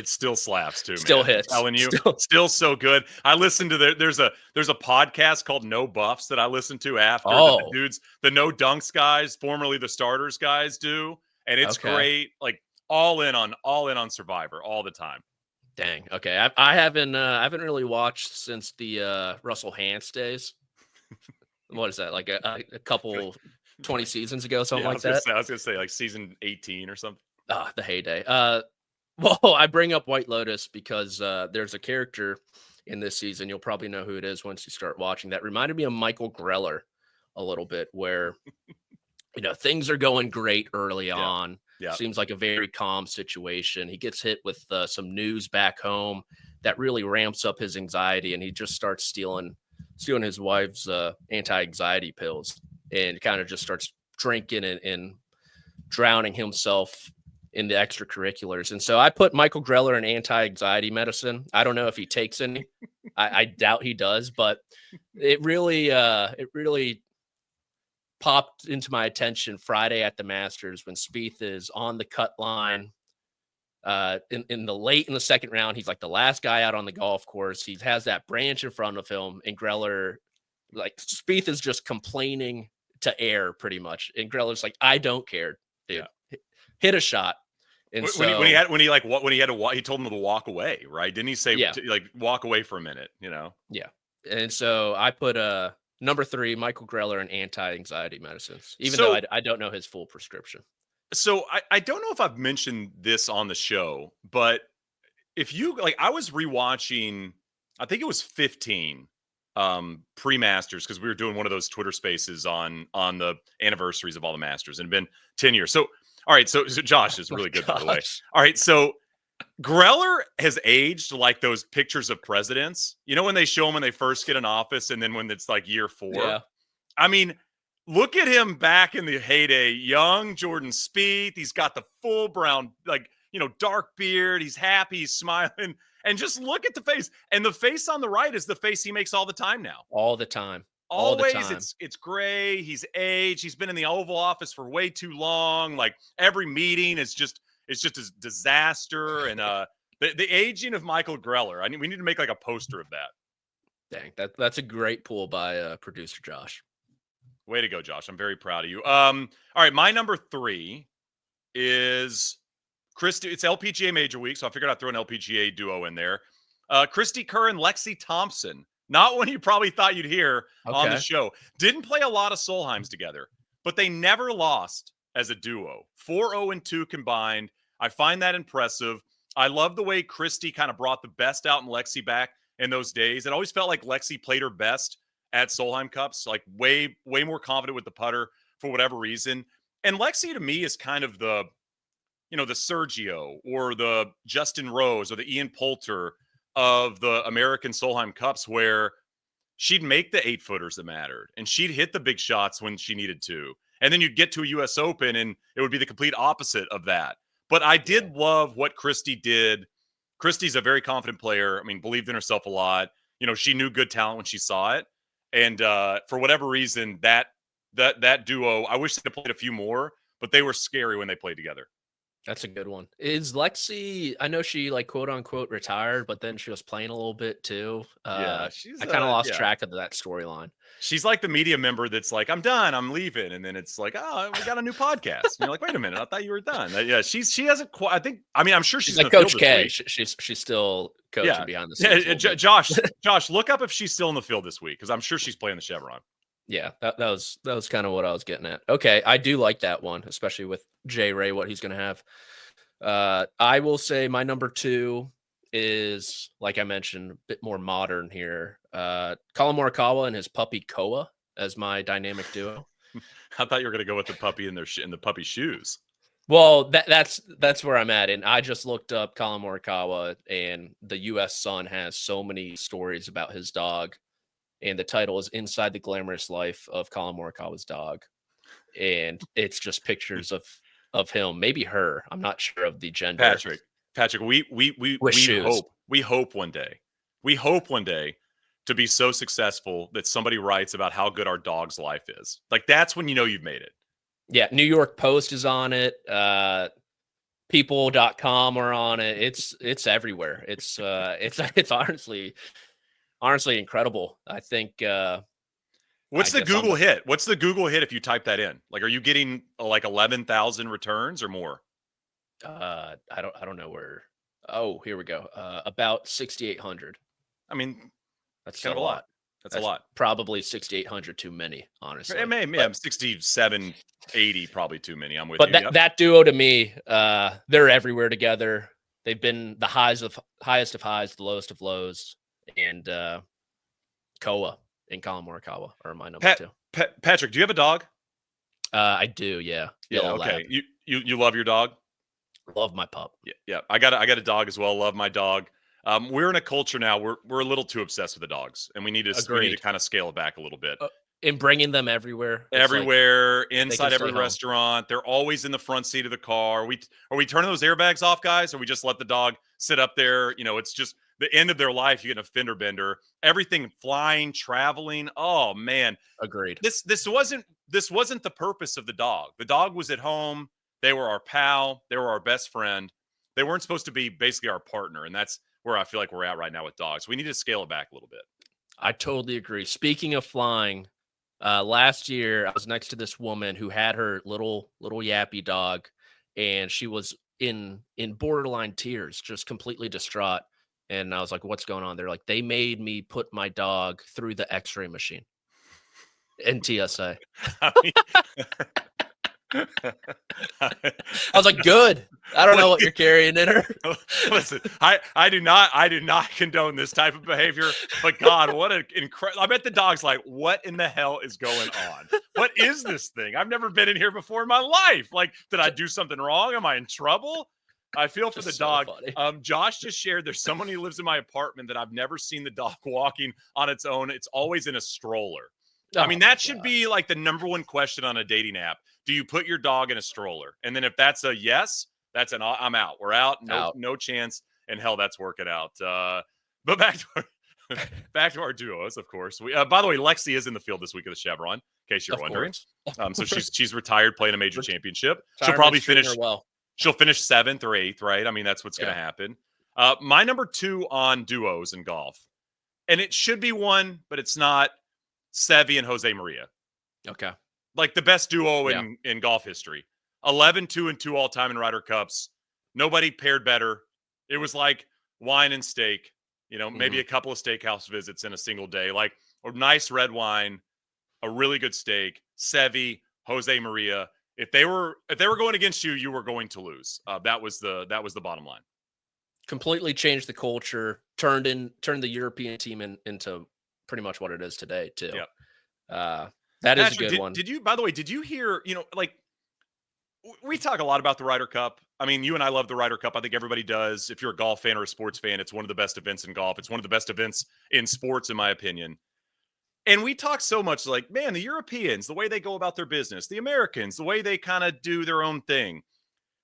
Speaker 1: still slaps too, man.
Speaker 2: Still hits.
Speaker 1: I'm telling you, still so good. I listened to there's a podcast called No Buffs that I listen to after the No Dunks guys, formerly the Starters guys, do, and it's great. Like all in on Survivor all the time.
Speaker 2: Dang. Okay. I haven't really watched since the Russell Hance days. What is that? Like a couple 20 seasons ago, something like that.
Speaker 1: I was gonna say like season 18 or something.
Speaker 2: The heyday. Well, I bring up White Lotus because there's a character in this season. You'll probably know who it is once you start watching. That reminded me of Michael Greller a little bit, where things are going great early on. Yeah. Seems like a very calm situation. He gets hit with some news back home that really ramps up his anxiety, and he just starts stealing his wife's anti-anxiety pills, and kind of just starts drinking and drowning himself in the extracurriculars. And so I put Michael Greller in anti-anxiety medicine. I don't know if he takes any. I doubt he does, but it really popped into my attention Friday at the Masters when Spieth is on the cut line. In the second round, he's like the last guy out on the golf course. He has that branch in front of him, and Greller, like Spieth is just complaining to air pretty much, and Greller's like, I don't care, dude. Yeah. Hit a shot. And
Speaker 1: when he had to walk, he told him to walk away, right? Didn't he say walk away for a minute?
Speaker 2: Yeah. And so I put number 3, Michael Greller, in anti-anxiety medicines, even though I don't know his full prescription. So
Speaker 1: I don't know if I've mentioned this on the show, but if you I was rewatching, I think it was 15 pre-Masters, because we were doing one of those Twitter spaces on the anniversaries of all the Masters, and it'd been 10 years. So all right, so Josh is really good, by the way. All right, so Greller has aged like those pictures of presidents. You know when they show them when they first get in office, and then when it's like year 4?
Speaker 2: Yeah.
Speaker 1: I mean, look at him back in the heyday. Young Jordan Spieth. He's got the full brown, dark beard. He's happy. He's smiling. And just look at the face. And the face on the right is the face he makes all the time now.
Speaker 2: All the time.
Speaker 1: Always, it's gray. He's aged. He's been in the Oval Office for way too long. Like every meeting is just a disaster. And the aging of Michael Greller. We need to make like a poster of that.
Speaker 2: Dang, that's a great pull by producer Josh.
Speaker 1: Way to go, Josh. I'm very proud of you. All right, my number 3 is Christy. It's LPGA Major Week, so I figured I'd throw an LPGA duo in there. Christy Kerr and Lexi Thompson. Not one you probably thought you'd hear on the show. Didn't play a lot of Solheims together, but they never lost as a duo. 4-0-2 combined. I find that impressive. I love the way Christy kind of brought the best out in Lexi back in those days. It always felt like Lexi played her best at Solheim Cups, like way more confident with the putter for whatever reason. And Lexi to me is kind of the Sergio or the Justin Rose or the Ian Poulter of the American Solheim Cups, where she'd make the 8-footers that mattered and she'd hit the big shots when she needed to. And then you'd get to a US Open and it would be the complete opposite of that. But I did love what Christy did. Christy's a very confident player. I mean, believed in herself a lot. She knew good talent when she saw it. And for whatever reason, that duo, I wish they played a few more, but they were scary when they played together.
Speaker 2: That's a good one. Is Lexi, I know she quote unquote retired, but then she was playing a little bit too. I kind of lost track of that storyline.
Speaker 1: She's like the media member that's like, I'm done, I'm leaving. And then it's like, oh, we got a new podcast. And you're like, wait a minute, I thought you were done. She hasn't quite, I'm sure she's
Speaker 2: like Coach K. She's still coaching behind the scenes.
Speaker 1: Josh, look up if she's still in the field this week, because I'm sure she's playing the Chevron.
Speaker 2: Yeah, that was kind of what I was getting at. Okay, I do like that one, especially with Jay Ray, what he's going to have. I will say my number 2 is, like I mentioned, a bit more modern here. Colin Morikawa and his puppy Koa as my dynamic duo.
Speaker 1: I thought you were going to go with the puppy in the puppy shoes.
Speaker 2: Well, that's where I'm at. And I just looked up Colin Morikawa, and the U.S. Sun has so many stories about his dog. And the title is Inside the Glamorous Life of Colin Morikawa's Dog. And it's just pictures of him, maybe her. I'm not sure of the gender.
Speaker 1: Patrick, we hope one day to be so successful that somebody writes about how good our dog's life is. Like, that's when you've made it.
Speaker 2: Yeah, New York Post is on it. People.com are on it. It's everywhere. It's honestly incredible. I think
Speaker 1: what's the Google hit? What's the Google hit if you type that in? Like, are you getting like 11,000 returns or more?
Speaker 2: I don't know where. Oh, here we go. About 6,800.
Speaker 1: I mean,
Speaker 2: that's kind of a lot.
Speaker 1: That's a lot.
Speaker 2: Probably 6,800 too many, honestly.
Speaker 1: I'm 67, 80 probably too many. I'm with
Speaker 2: you.
Speaker 1: But
Speaker 2: that duo to me, they're everywhere together. They've been the highest of highs, the lowest of lows. And Koa and Colin Morikawa are my number 2.
Speaker 1: Patrick, do you have a dog?
Speaker 2: I do, yeah.
Speaker 1: Yeah, okay. Lab. You love your dog?
Speaker 2: Love my pup.
Speaker 1: Yeah. I got a dog as well. Love my dog. We're in a culture now we're a little too obsessed with the dogs, and we need to kind of scale it back a little bit.
Speaker 2: And bringing them everywhere.
Speaker 1: Everywhere, inside every restaurant. They're always in the front seat of the car. Are we turning those airbags off, guys? Or we just let the dog sit up there? It's just the end of their life. You get a fender bender. Everything flying, traveling. Oh man,
Speaker 2: agreed.
Speaker 1: This wasn't the purpose of the dog. The dog was at home. They were our pal. They were our best friend. They weren't supposed to be basically our partner, and that's where I feel like we're at right now with dogs. We need to scale it back a little bit.
Speaker 2: I totally agree. Speaking of flying. Last year, I was next to this woman who had her little yappy dog, and she was in borderline tears, just completely distraught. And I was like, "What's going on?" They're like, "They made me put my dog through the X-ray machine in TSA." I was like, "Good. I don't know what you're carrying in her."
Speaker 1: Listen, I do not condone this type of behavior. But God, what an incredible! I bet the dog's like, "What in the hell is going on? What is this thing? I've never been in here before in my life. Like, did I do something wrong? Am I in trouble?" I feel for the dog. Josh just shared there's someone who lives in my apartment that I've never seen the dog walking on its own. It's always in a stroller. I mean, that should be like the number one question on a dating app. Do you put your dog in a stroller? And then if that's a yes, that's an I'm out. We're out. No chance in hell that's working out. But back to our duos, of course. By the way, Lexi is in the field this week of the Chevron, in case you're wondering. So she's retired playing a major championship. She'll probably finish well. She'll finish 7th or 8th, right? I mean, that's what's going to happen. My number 2 on duos in golf, and it should be one, but it's not. Seve and Jose Maria.
Speaker 2: Okay.
Speaker 1: Like the best duo in golf history. 11-2-2 all time in Ryder Cups. Nobody paired better. It was like wine and steak, maybe a couple of steakhouse visits in a single day. Like a nice red wine, a really good steak. Seve, Jose Maria. If they were going against you, you were going to lose. That was the bottom line.
Speaker 2: Completely changed the culture, turned the European team into pretty much what it is today too.
Speaker 1: Yep.
Speaker 2: That is a good one.
Speaker 1: By the way, did you hear, like we talk a lot about the Ryder Cup. I mean, you and I love the Ryder Cup. I think everybody does. If you're a golf fan or a sports fan, it's one of the best events in golf. It's one of the best events in sports, in my opinion. And we talk so much like, man, the Europeans, the way they go about their business, the Americans, the way they kind of do their own thing.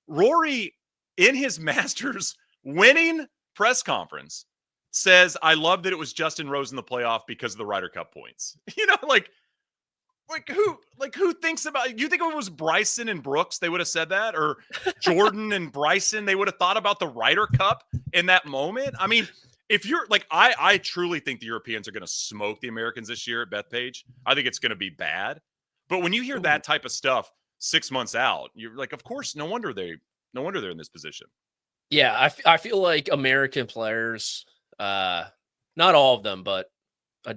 Speaker 1: Rory, in his Masters winning press conference, says, "I love that it was Justin Rose in the playoff because of the Ryder Cup points." Who thinks about? You think if it was Bryson and Brooks, they would have said that, or Jordan and Bryson, they would have thought about the Ryder Cup in that moment. I mean, if you're like, I truly think the Europeans are going to smoke the Americans this year at Bethpage. I think it's going to be bad. But when you hear that type of stuff 6 months out, you're like, of course, no wonder they're in this position.
Speaker 2: Yeah, I feel like American players. Not all of them, but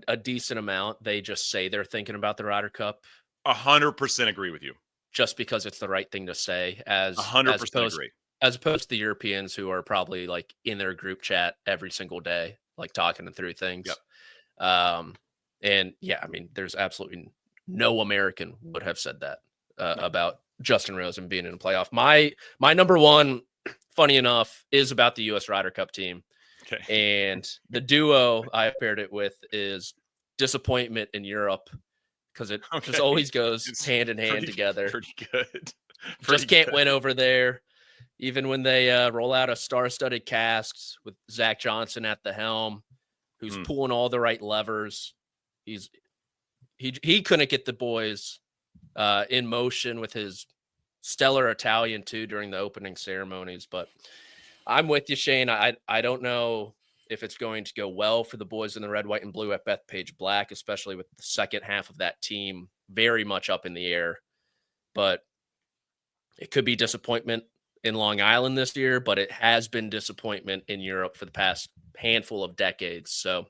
Speaker 2: a decent amount. They just say they're thinking about the Ryder Cup.
Speaker 1: 100% agree with you.
Speaker 2: Just because it's the right thing to say, as
Speaker 1: 100% agree.
Speaker 2: As opposed to the Europeans who are probably like in their group chat every single day, like talking through things.
Speaker 1: Yep.
Speaker 2: And yeah, I mean, there's absolutely no American would have said that about Justin Rose and being in a playoff. My number 1, funny enough, is about the U.S. Ryder Cup team. Okay. And the duo I paired it with is disappointment in Europe, because it just always goes hand in hand together.
Speaker 1: Pretty good.
Speaker 2: Just can't win over there. Even when they roll out a star-studded cast with Zach Johnson at the helm, who's pulling all the right levers. He couldn't get the boys in motion with his stellar Italian too during the opening ceremonies, but I'm with you, Shane. I don't know if it's going to go well for the boys in the red, white, and blue at Bethpage Black, especially with the second half of that team very much up in the air. But it could be disappointment in Long Island this year, but it has been disappointment in Europe for the past handful of decades. So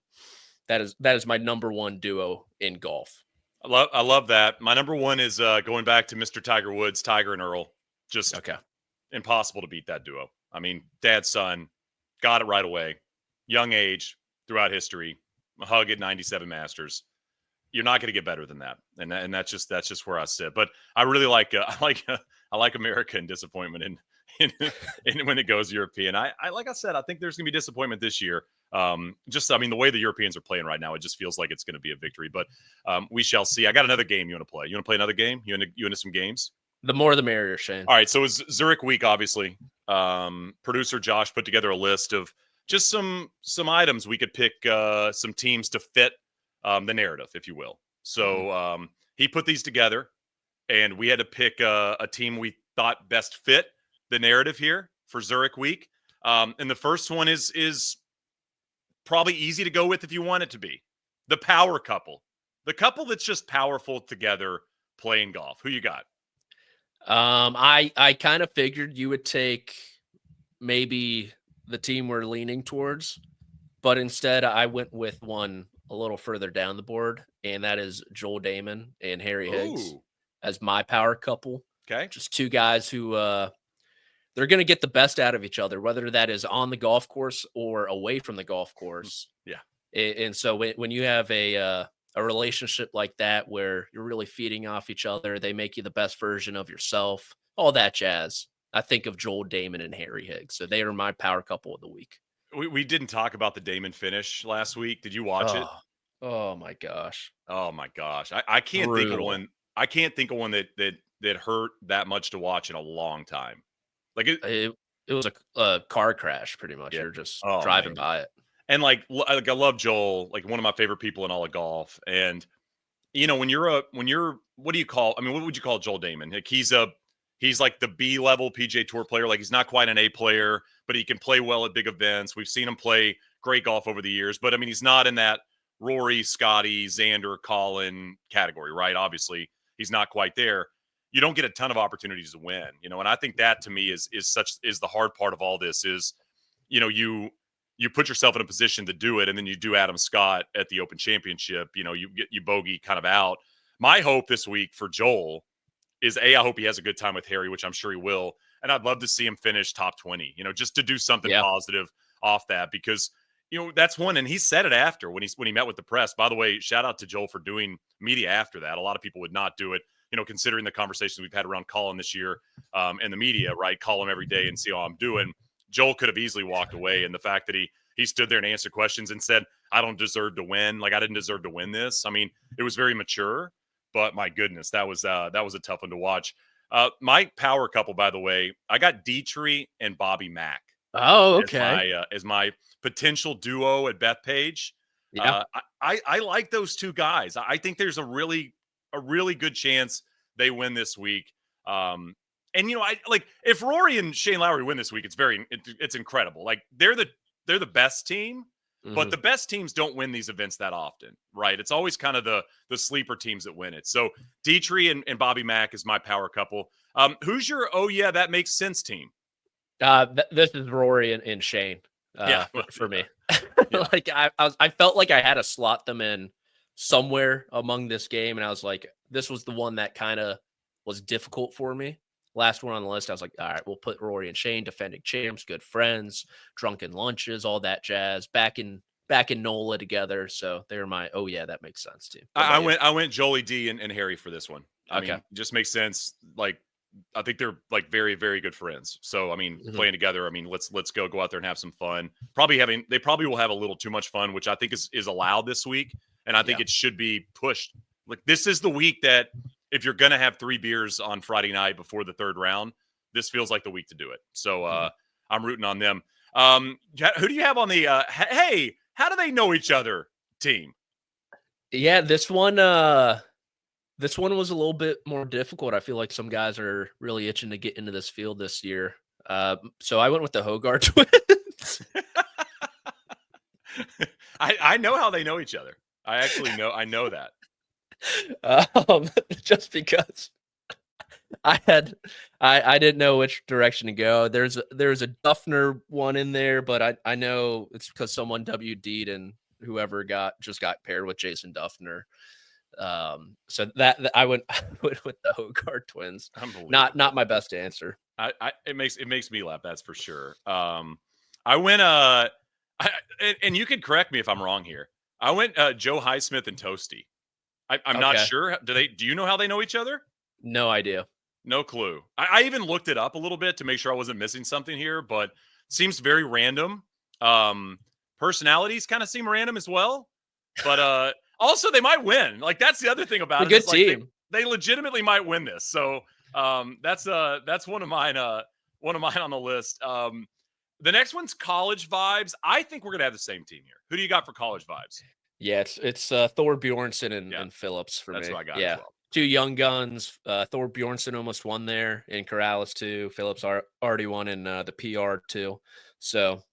Speaker 2: that is my number 1 duo in golf.
Speaker 1: I love that. My number 1 is going back to Mr. Tiger Woods, Tiger and Earl. Just impossible to beat that duo. I mean, dad, son, got it right away. Young age, throughout history, a hug at 97 Masters. You're not going to get better than that, and that's just where I sit. But I really like America and disappointment in when it goes European. I like I said, I think there's gonna be disappointment this year. The way the Europeans are playing right now, it just feels like it's gonna be a victory. But we shall see. I got another game you want to play. You want to play another game? You into some games?
Speaker 2: The more the merrier, Shane.
Speaker 1: All right. So it's Zurich week, obviously. Producer Josh put together a list of just some items we could pick, some teams to fit the narrative, if you will. So he put these together, and we had to pick a team we thought best fit the narrative here for Zurich week. And the first one is probably easy to go with if you want it to be. The power couple. The couple that's just powerful together playing golf. Who you got?
Speaker 2: I kind of figured you would take maybe the team we're leaning towards, but instead I went with one a little further down the board, and that is Joel Damon and Harry Higgs as my power couple.
Speaker 1: Okay.
Speaker 2: Just two guys who they're going to get the best out of each other, whether that is on the golf course or away from the golf course.
Speaker 1: Yeah.
Speaker 2: And so when you have a relationship like that where you're really feeding off each other, they make you the best version of yourself, all that jazz. I think of Joel Damon and Harry Higgs. So they are my power couple of the week.
Speaker 1: We didn't talk about the Damon finish last week. Did you watch it?
Speaker 2: Oh my gosh.
Speaker 1: Oh my gosh. I can't think of one. I can't think of one that hurt that much to watch in a long time. Like
Speaker 2: it was a car crash pretty much.
Speaker 1: Yeah.
Speaker 2: You're just driving by it.
Speaker 1: And like I love Joel, like one of my favorite people in all of golf. And when you're what do you call? I mean, what would you call Joel Damon? Like he's like the B level PGA Tour player. Like he's not quite an A player, but he can play well at big events. We've seen him play great golf over the years, but I mean, he's not in that Rory, Scotty, Xander, Colin category, right? Obviously, he's not quite there. You don't get a ton of opportunities to win, and I think that to me is the hard part of all this is, you put yourself in a position to do it, and then you do Adam Scott at the Open Championship. You bogey kind of out. My hope this week for Joel is I hope he has a good time with Harry, which I'm sure he will, and I'd love to see him finish top 20. Just to do something positive off that, because that's one. And he said it after when he met with the press. By the way, shout out to Joel for doing media after that. A lot of people would not do it, considering the conversations we've had around Colin this year, and the media, right? Call him every day and see how I'm doing. Joel could have easily walked away, and the fact that he stood there and answered questions and said, I don't deserve to win. Like, I didn't deserve to win this. I mean, it was very mature, but my goodness, that was a tough one to watch. My power couple, by the way, I got Dietrich and Bobby Mack.
Speaker 2: Oh, okay.
Speaker 1: As my potential duo at Bethpage.
Speaker 2: Yeah.
Speaker 1: I like those two guys. I think there's a really good chance they win this week. And I like if Rory and Shane Lowry win this week, it's incredible. Like they're the best team, but the best teams don't win these events that often, right? It's always kind of the sleeper teams that win it. So Dietrich and Bobby Mack is my power couple. Who's your that makes sense team?
Speaker 2: This is Rory and Shane. For me. Yeah. Like I felt like I had to slot them in somewhere among this game, and I was like, this was the one that kind of was difficult for me. Last one on the list, I was like, all right, we'll put Rory and Shane, defending champs, good friends, drunken lunches, all that jazz, back in NOLA together. So they were my that makes sense team.
Speaker 1: I went Jolie D and Harry for this one. I mean, it just makes sense. Like, I think they're like very, very good friends. So I mean, playing together. I mean, let's go out there and have some fun. They probably will have a little too much fun, which I think is allowed this week, and I think it should be pushed. Like, this is the week that if you're gonna have 3 beers on Friday night before the third round, this feels like the week to do it. So I'm rooting on them. Who do you have on the hey, how do they know each other team?
Speaker 2: Yeah, this one was a little bit more difficult. I feel like some guys are really itching to get into this field this year. So I went with the Hogarth twins.
Speaker 1: I know how they know each other. I know that.
Speaker 2: Just because I didn't know which direction to go. There's a Duffner one in there, but I know it's because someone WD'd and whoever got paired with Jason Duffner. So that I went with the Hogarth twins. Not my best answer.
Speaker 1: It makes me laugh. That's for sure. I went and you can correct me if I'm wrong here. I went Joe Highsmith and Toasty. I'm not sure. Do you know how they know each other?
Speaker 2: No idea.
Speaker 1: No clue. I even looked it up a little bit to make sure I wasn't missing something here, but seems very random. Personalities kind of seem random as well. But also they might win. Like that's the other thing about it.
Speaker 2: Good team.
Speaker 1: Like they legitimately might win this. So that's one of mine. One of mine on the list. The next one's college vibes. I think we're gonna have the same team here. Who do you got for college vibes?
Speaker 2: Yeah, it's Thor Bjornsson and Phillips for me.
Speaker 1: That's what I got
Speaker 2: yeah.
Speaker 1: as well.
Speaker 2: Two young guns. Thor Bjornsson almost won there in Corrales too. Phillips already won in the PR too. So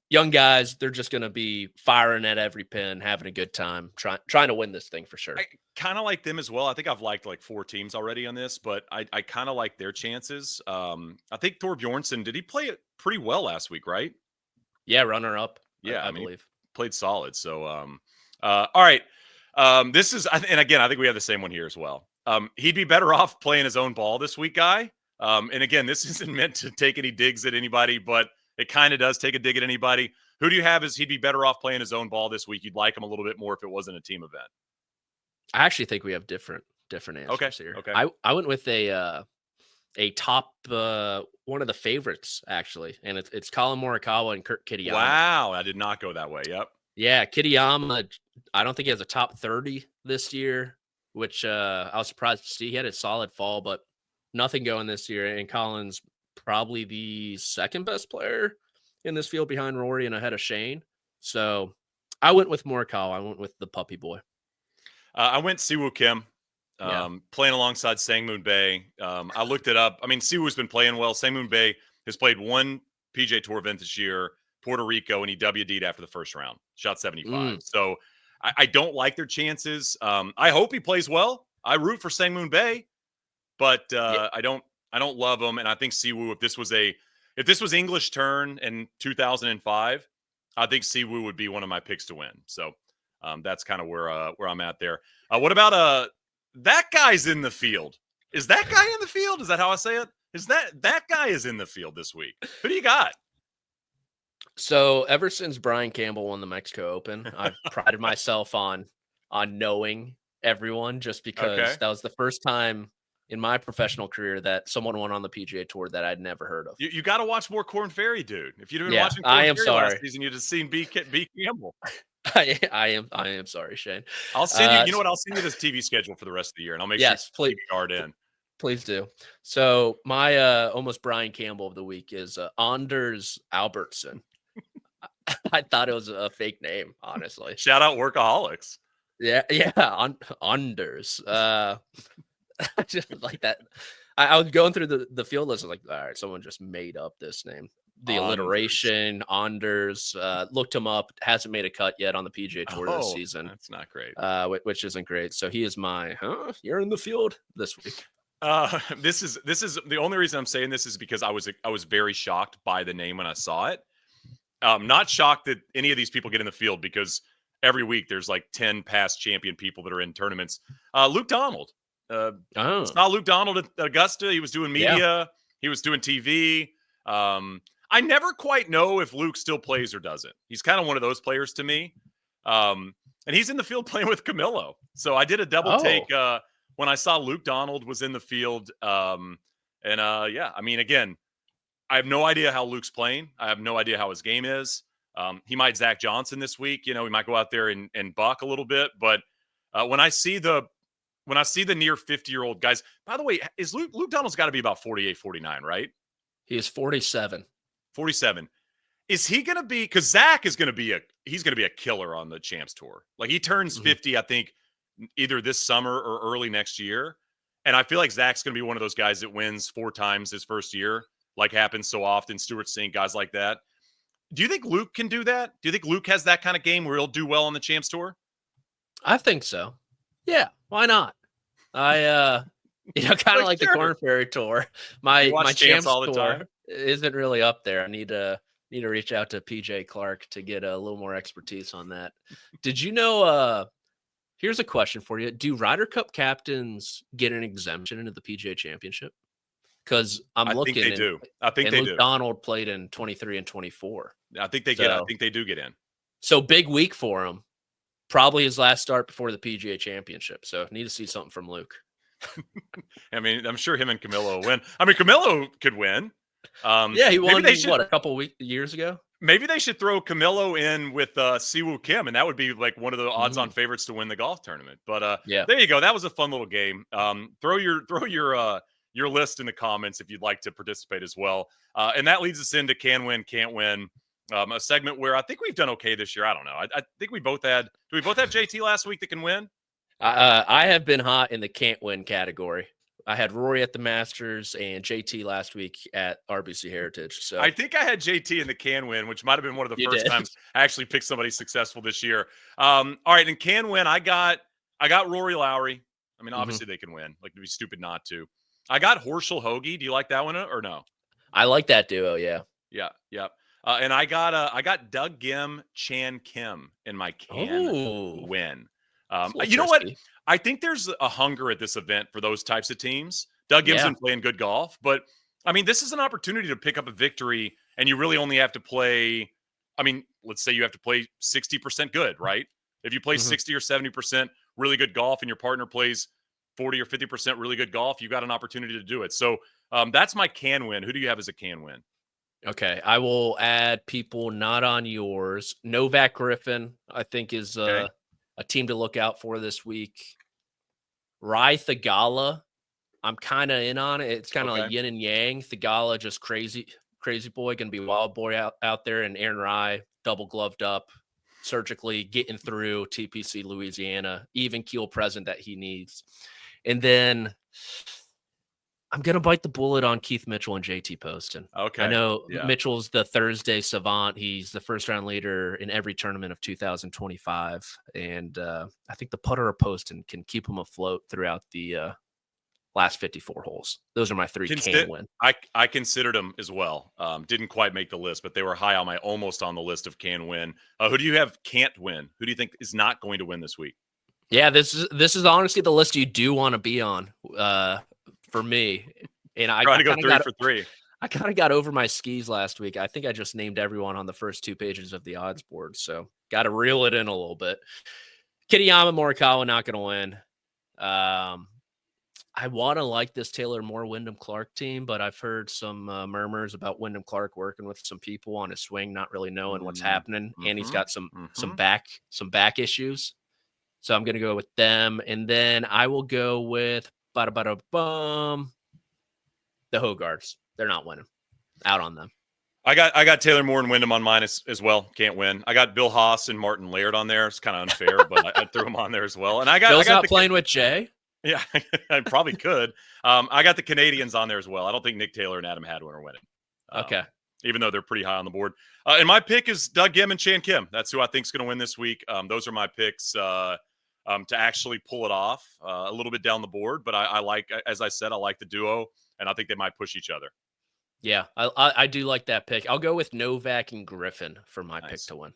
Speaker 2: young guys, they're just going to be firing at every pin, having a good time, trying to win this thing for sure.
Speaker 1: I kind of like them as well. I think I've liked like 4 teams already on this, but I kind of like their chances. I think Thor Bjornsson, did he play it pretty well last week, right?
Speaker 2: Yeah, runner up.
Speaker 1: Yeah,
Speaker 2: I believe.
Speaker 1: Played solid. So, all right. This is, and again, I think we have the same one here as well. He'd be better off playing his own ball this week, guy. And again, this isn't meant to take any digs at anybody, but it kind of does take a dig at anybody. Who do you have as he'd be better off playing his own ball this week? You'd like him a little bit more if it wasn't a team event.
Speaker 2: I actually think we have different answers here.
Speaker 1: Okay.
Speaker 2: I went with a top one of the favorites actually, and it's Colin Morikawa and Kurt Kitayama.
Speaker 1: Wow, I did not go that way. Yep.
Speaker 2: Yeah, Kitayama. I don't think he has a top 30 this year, which I was surprised to see. He had a solid fall, but nothing going this year. And Colin's probably the second best player in this field behind Rory and ahead of Shane. So I went with Morikawa. I went with the puppy boy.
Speaker 1: I went Siwoo Kim, playing alongside Sangmoon Bae. I looked it up. I mean, Siwoo's been playing well. Sangmoon Bae has played one PGA Tour event this year, Puerto Rico, and he WD'd after the first round, shot 75. So I don't like their chances. I hope he plays well. I root for Sangmoon Bae, but I don't love him. And I think Siwoo, if this was English turn in 2005, I think Siwoo would be one of my picks to win. So that's kind of where I'm at there. What about that guy's in the field? Is that guy in the field? Is that how I say it? Is that guy is in the field this week? Who do you got?
Speaker 2: So ever since Brian Campbell won the Mexico Open, I've prided myself on knowing everyone, just because that was the first time in my professional career that someone won on the PGA Tour that I'd never heard of.
Speaker 1: You got to watch more Corn Ferry, dude. If you'd have been watching Corn Ferry last season, you'd have seen B. Campbell.
Speaker 2: I am sorry, Shane.
Speaker 1: I'll send you. You know what? I'll send you this TV schedule for the rest of the year, and I'll make sure you guard in.
Speaker 2: Please do. So my almost Brian Campbell of the week is Anders Albertson. I thought it was a fake name, honestly.
Speaker 1: Shout out Workaholics.
Speaker 2: Yeah, Anders. I just like that. I was going through the field list. I was like, all right, someone just made up this name. The alliteration, Anders. Looked him up. Hasn't made a cut yet on the PGA Tour this season.
Speaker 1: That's not great.
Speaker 2: Which isn't great. So he is my. You're in the field this week.
Speaker 1: This is the only reason I'm saying this is because I was very shocked by the name when I saw it. Not shocked that any of these people get in the field, because every week there's like 10 past champion people that are in tournaments. Luke Donald. Saw Luke Donald at Augusta. He was doing media. Yeah. He was doing TV. I never quite know if Luke still plays or doesn't. He's kind of one of those players to me. And he's in the field playing with Camilo. So I did a double take when I saw Luke Donald was in the field. I mean, again, I have no idea how Luke's playing. I have no idea how his game is. He might Zach Johnson this week. You know, he might go out there and buck a little bit. But when I see the near 50-year-old guys, by the way, is Luke Donald's got to be about 48, 49, right?
Speaker 2: He is 47.
Speaker 1: 47. Is he going to be, because Zach is going to be he's going to be a killer on the Champs Tour. Like he turns 50, I think, either this summer or early next year. And I feel like Zach's going to be one of those guys that wins 4 times his first year, like happens so often. Stuart Sink, guys like that. Do you think Luke can do that? Do you think Luke has that kind of game where he'll do well on the Champs Tour?
Speaker 2: I think so. Yeah, why not? I kind of like the Corn Ferry Tour. My Champs all the time isn't really up there. I need to reach out to PJ Clark to get a little more expertise on that. Did you know? Here's a question for you: do Ryder Cup captains get an exemption into the PGA Championship? Because I think
Speaker 1: they do. I think they do.
Speaker 2: Donald played in 23 and 24.
Speaker 1: I think they get. I think they do get in.
Speaker 2: So big week for him. Probably his last start before the PGA Championship. So need to see something from Luke.
Speaker 1: I mean, I'm sure him and Camilo will win. I mean, Camilo could win.
Speaker 2: Yeah, he won,
Speaker 1: a
Speaker 2: couple years ago?
Speaker 1: Maybe they should throw Camilo in with Siwoo Kim, and that would be like one of the odds-on favorites to win the golf tournament. But
Speaker 2: yeah,
Speaker 1: there you go. That was a fun little game. Throw your list in the comments if you'd like to participate as well. And that leads us into can win, can't win. A segment where I think we've done okay this year. I don't know. I think we both had. Do we both have JT last week that can win?
Speaker 2: I have been hot in the can't win category. I had Rory at the Masters and JT last week at RBC Heritage. So
Speaker 1: I think I had JT in the can win, which might have been one of the first times I actually picked somebody successful this year. All right, in can win, I got Rory Lowry. I mean, obviously they can win. Like, it'd be stupid not to. I got Horschel Hoagie. Do you like that one or no?
Speaker 2: I like that duo. Yeah.
Speaker 1: Yeah. And I got Doug Gim, Chan Kim in my can win. You know what? I think there's a hunger at this event for those types of teams. Doug Gim's been playing good golf, but I mean, this is an opportunity to pick up a victory, and you really only have to play. I mean, let's say you have to play 60% good, right? If you play 60 or 70% really good golf, and your partner plays 40 or 50% really good golf, you got an opportunity to do it. So that's my can win. Who do you have as a can win?
Speaker 2: Okay, I will add people not on yours. Novak Griffin, I think, is a team to look out for this week. Rai Thigala, I'm kind of in on it. It's kind of like yin and yang. Thigala, just crazy boy, going to be wild boy out there. And Aaron Rai, double gloved up, surgically getting through TPC Louisiana, even keel present that he needs. And then I'm going to bite the bullet on Keith Mitchell and JT Poston.
Speaker 1: Okay.
Speaker 2: I know Mitchell's the Thursday savant. He's the first round leader in every tournament of 2025. And I think the putter or Poston can keep him afloat throughout the last 54 holes. Those are my three can win.
Speaker 1: I considered them as well. Didn't quite make the list, but they were high on my almost on the list of can win. Who do you have can't win? Who do you think is not going to win this week?
Speaker 2: Yeah, this is honestly the list you do want to be on. For me, and I
Speaker 1: trying to go 3 for 3.
Speaker 2: I kind of got over my skis last week. I think I just named everyone on the first 2 pages of the odds board, so got to reel it in a little bit. Kitayama Morikawa not going to win. I want to like this Taylor Moore Wyndham Clark team, but I've heard some murmurs about Wyndham Clark working with some people on his swing, not really knowing what's happening, and he's got some back issues. So I'm going to go with them, and then I will go with the Hogarths. They're not winning. Out on them.
Speaker 1: I got Taylor Moore and Wyndham on mine as well. Can't win. I got Bill Haas and Martin Laird on there. It's kind of unfair, but I threw them on there as well. And
Speaker 2: Bill's not playing with Jay.
Speaker 1: Yeah, I probably could. I got the Canadians on there as well. I don't think Nick Taylor and Adam Hadwin are winning.
Speaker 2: Okay.
Speaker 1: Even though they're pretty high on the board. And my pick is Doug Gim and Chan Kim. That's who I think is going to win this week. Those are my picks. To actually pull it off a little bit down the board. But I like, as I said, I like the duo, and I think they might push each other.
Speaker 2: Yeah, I do like that pick. I'll go with Novak and Griffin for my pick to win.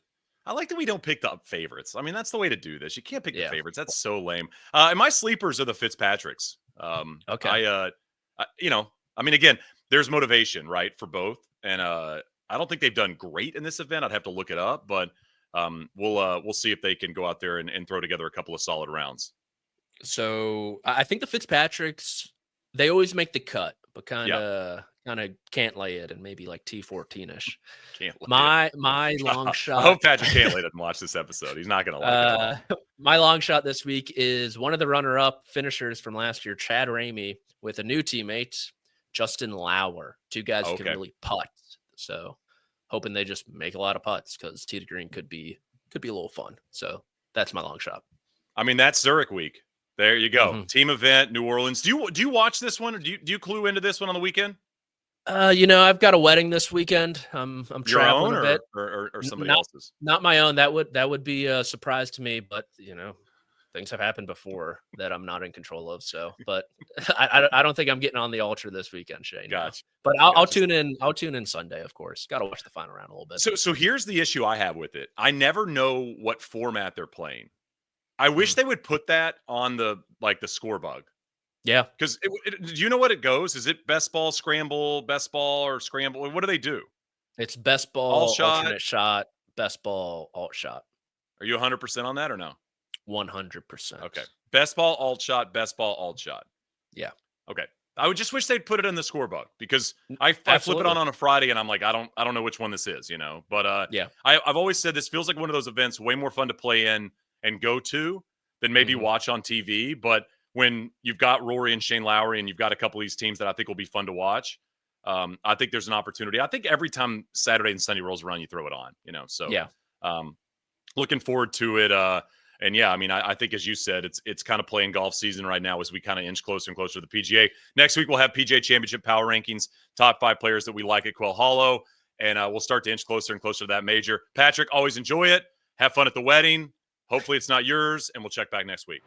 Speaker 1: I like that we don't pick the favorites. I mean, that's the way to do this. You can't pick the favorites. That's so lame. And my sleepers are the Fitzpatricks.
Speaker 2: Okay.
Speaker 1: I mean, again, there's motivation, right, for both. And I don't think they've done great in this event. I'd have to look it up, but we'll see if they can go out there and throw together a couple of solid rounds.
Speaker 2: So I think the Fitzpatricks, they always make the cut, but kind of can't lay it, and maybe like T14ish. My long shot.
Speaker 1: I hope Patrick Cantlay doesn't watch this episode. He's not going to like it.
Speaker 2: My long shot this week is one of the runner-up finishers from last year, Chad Ramey, with a new teammate, Justin Lauer. 2 guys who can really putt. So hoping they just make a lot of putts, because tee to green could be a little fun. So that's my long shot.
Speaker 1: I mean, that's Zurich week. There you go. Team event, New Orleans. Do you watch this one, or do you clue into this one on the weekend?
Speaker 2: I've got a wedding this weekend. I'm traveling a bit,
Speaker 1: or somebody else's.
Speaker 2: Not my own. That would be a surprise to me, but things have happened before that I'm not in control of. So, but I don't think I'm getting on the altar this weekend, Shane.
Speaker 1: Gotcha.
Speaker 2: But I'll tune in. I'll tune in Sunday, of course. Got to watch the final round a little bit.
Speaker 1: So here's the issue I have with it. I never know what format they're playing. I wish they would put that on the score bug.
Speaker 2: Yeah.
Speaker 1: Because do you know what it goes? Is it best ball, scramble, best ball, or scramble? What do they do?
Speaker 2: It's best ball, alternate shot, best ball, alt shot.
Speaker 1: Are you 100% on that or no?
Speaker 2: 100%.
Speaker 1: Okay. Best ball, alt shot, best ball, alt shot.
Speaker 2: Yeah.
Speaker 1: Okay. I would just wish they'd put it in the scorebook because I flip it on a Friday and I'm like, I don't know which one this is, But
Speaker 2: yeah,
Speaker 1: I've always said this feels like one of those events way more fun to play in and go to than maybe watch on TV. But when you've got Rory and Shane Lowry and you've got a couple of these teams that I think will be fun to watch, I think there's an opportunity. I think every time Saturday and Sunday rolls around, you throw it on, So
Speaker 2: yeah.
Speaker 1: Looking forward to it. And yeah, I mean, I think as you said, it's kind of playing golf season right now as we kind of inch closer and closer to the PGA. Next week we'll have PGA Championship power rankings, top 5 players that we like at Quail Hollow, and we'll start to inch closer and closer to that major. Patrick, always enjoy it. Have fun at the wedding. Hopefully it's not yours, and we'll check back next week.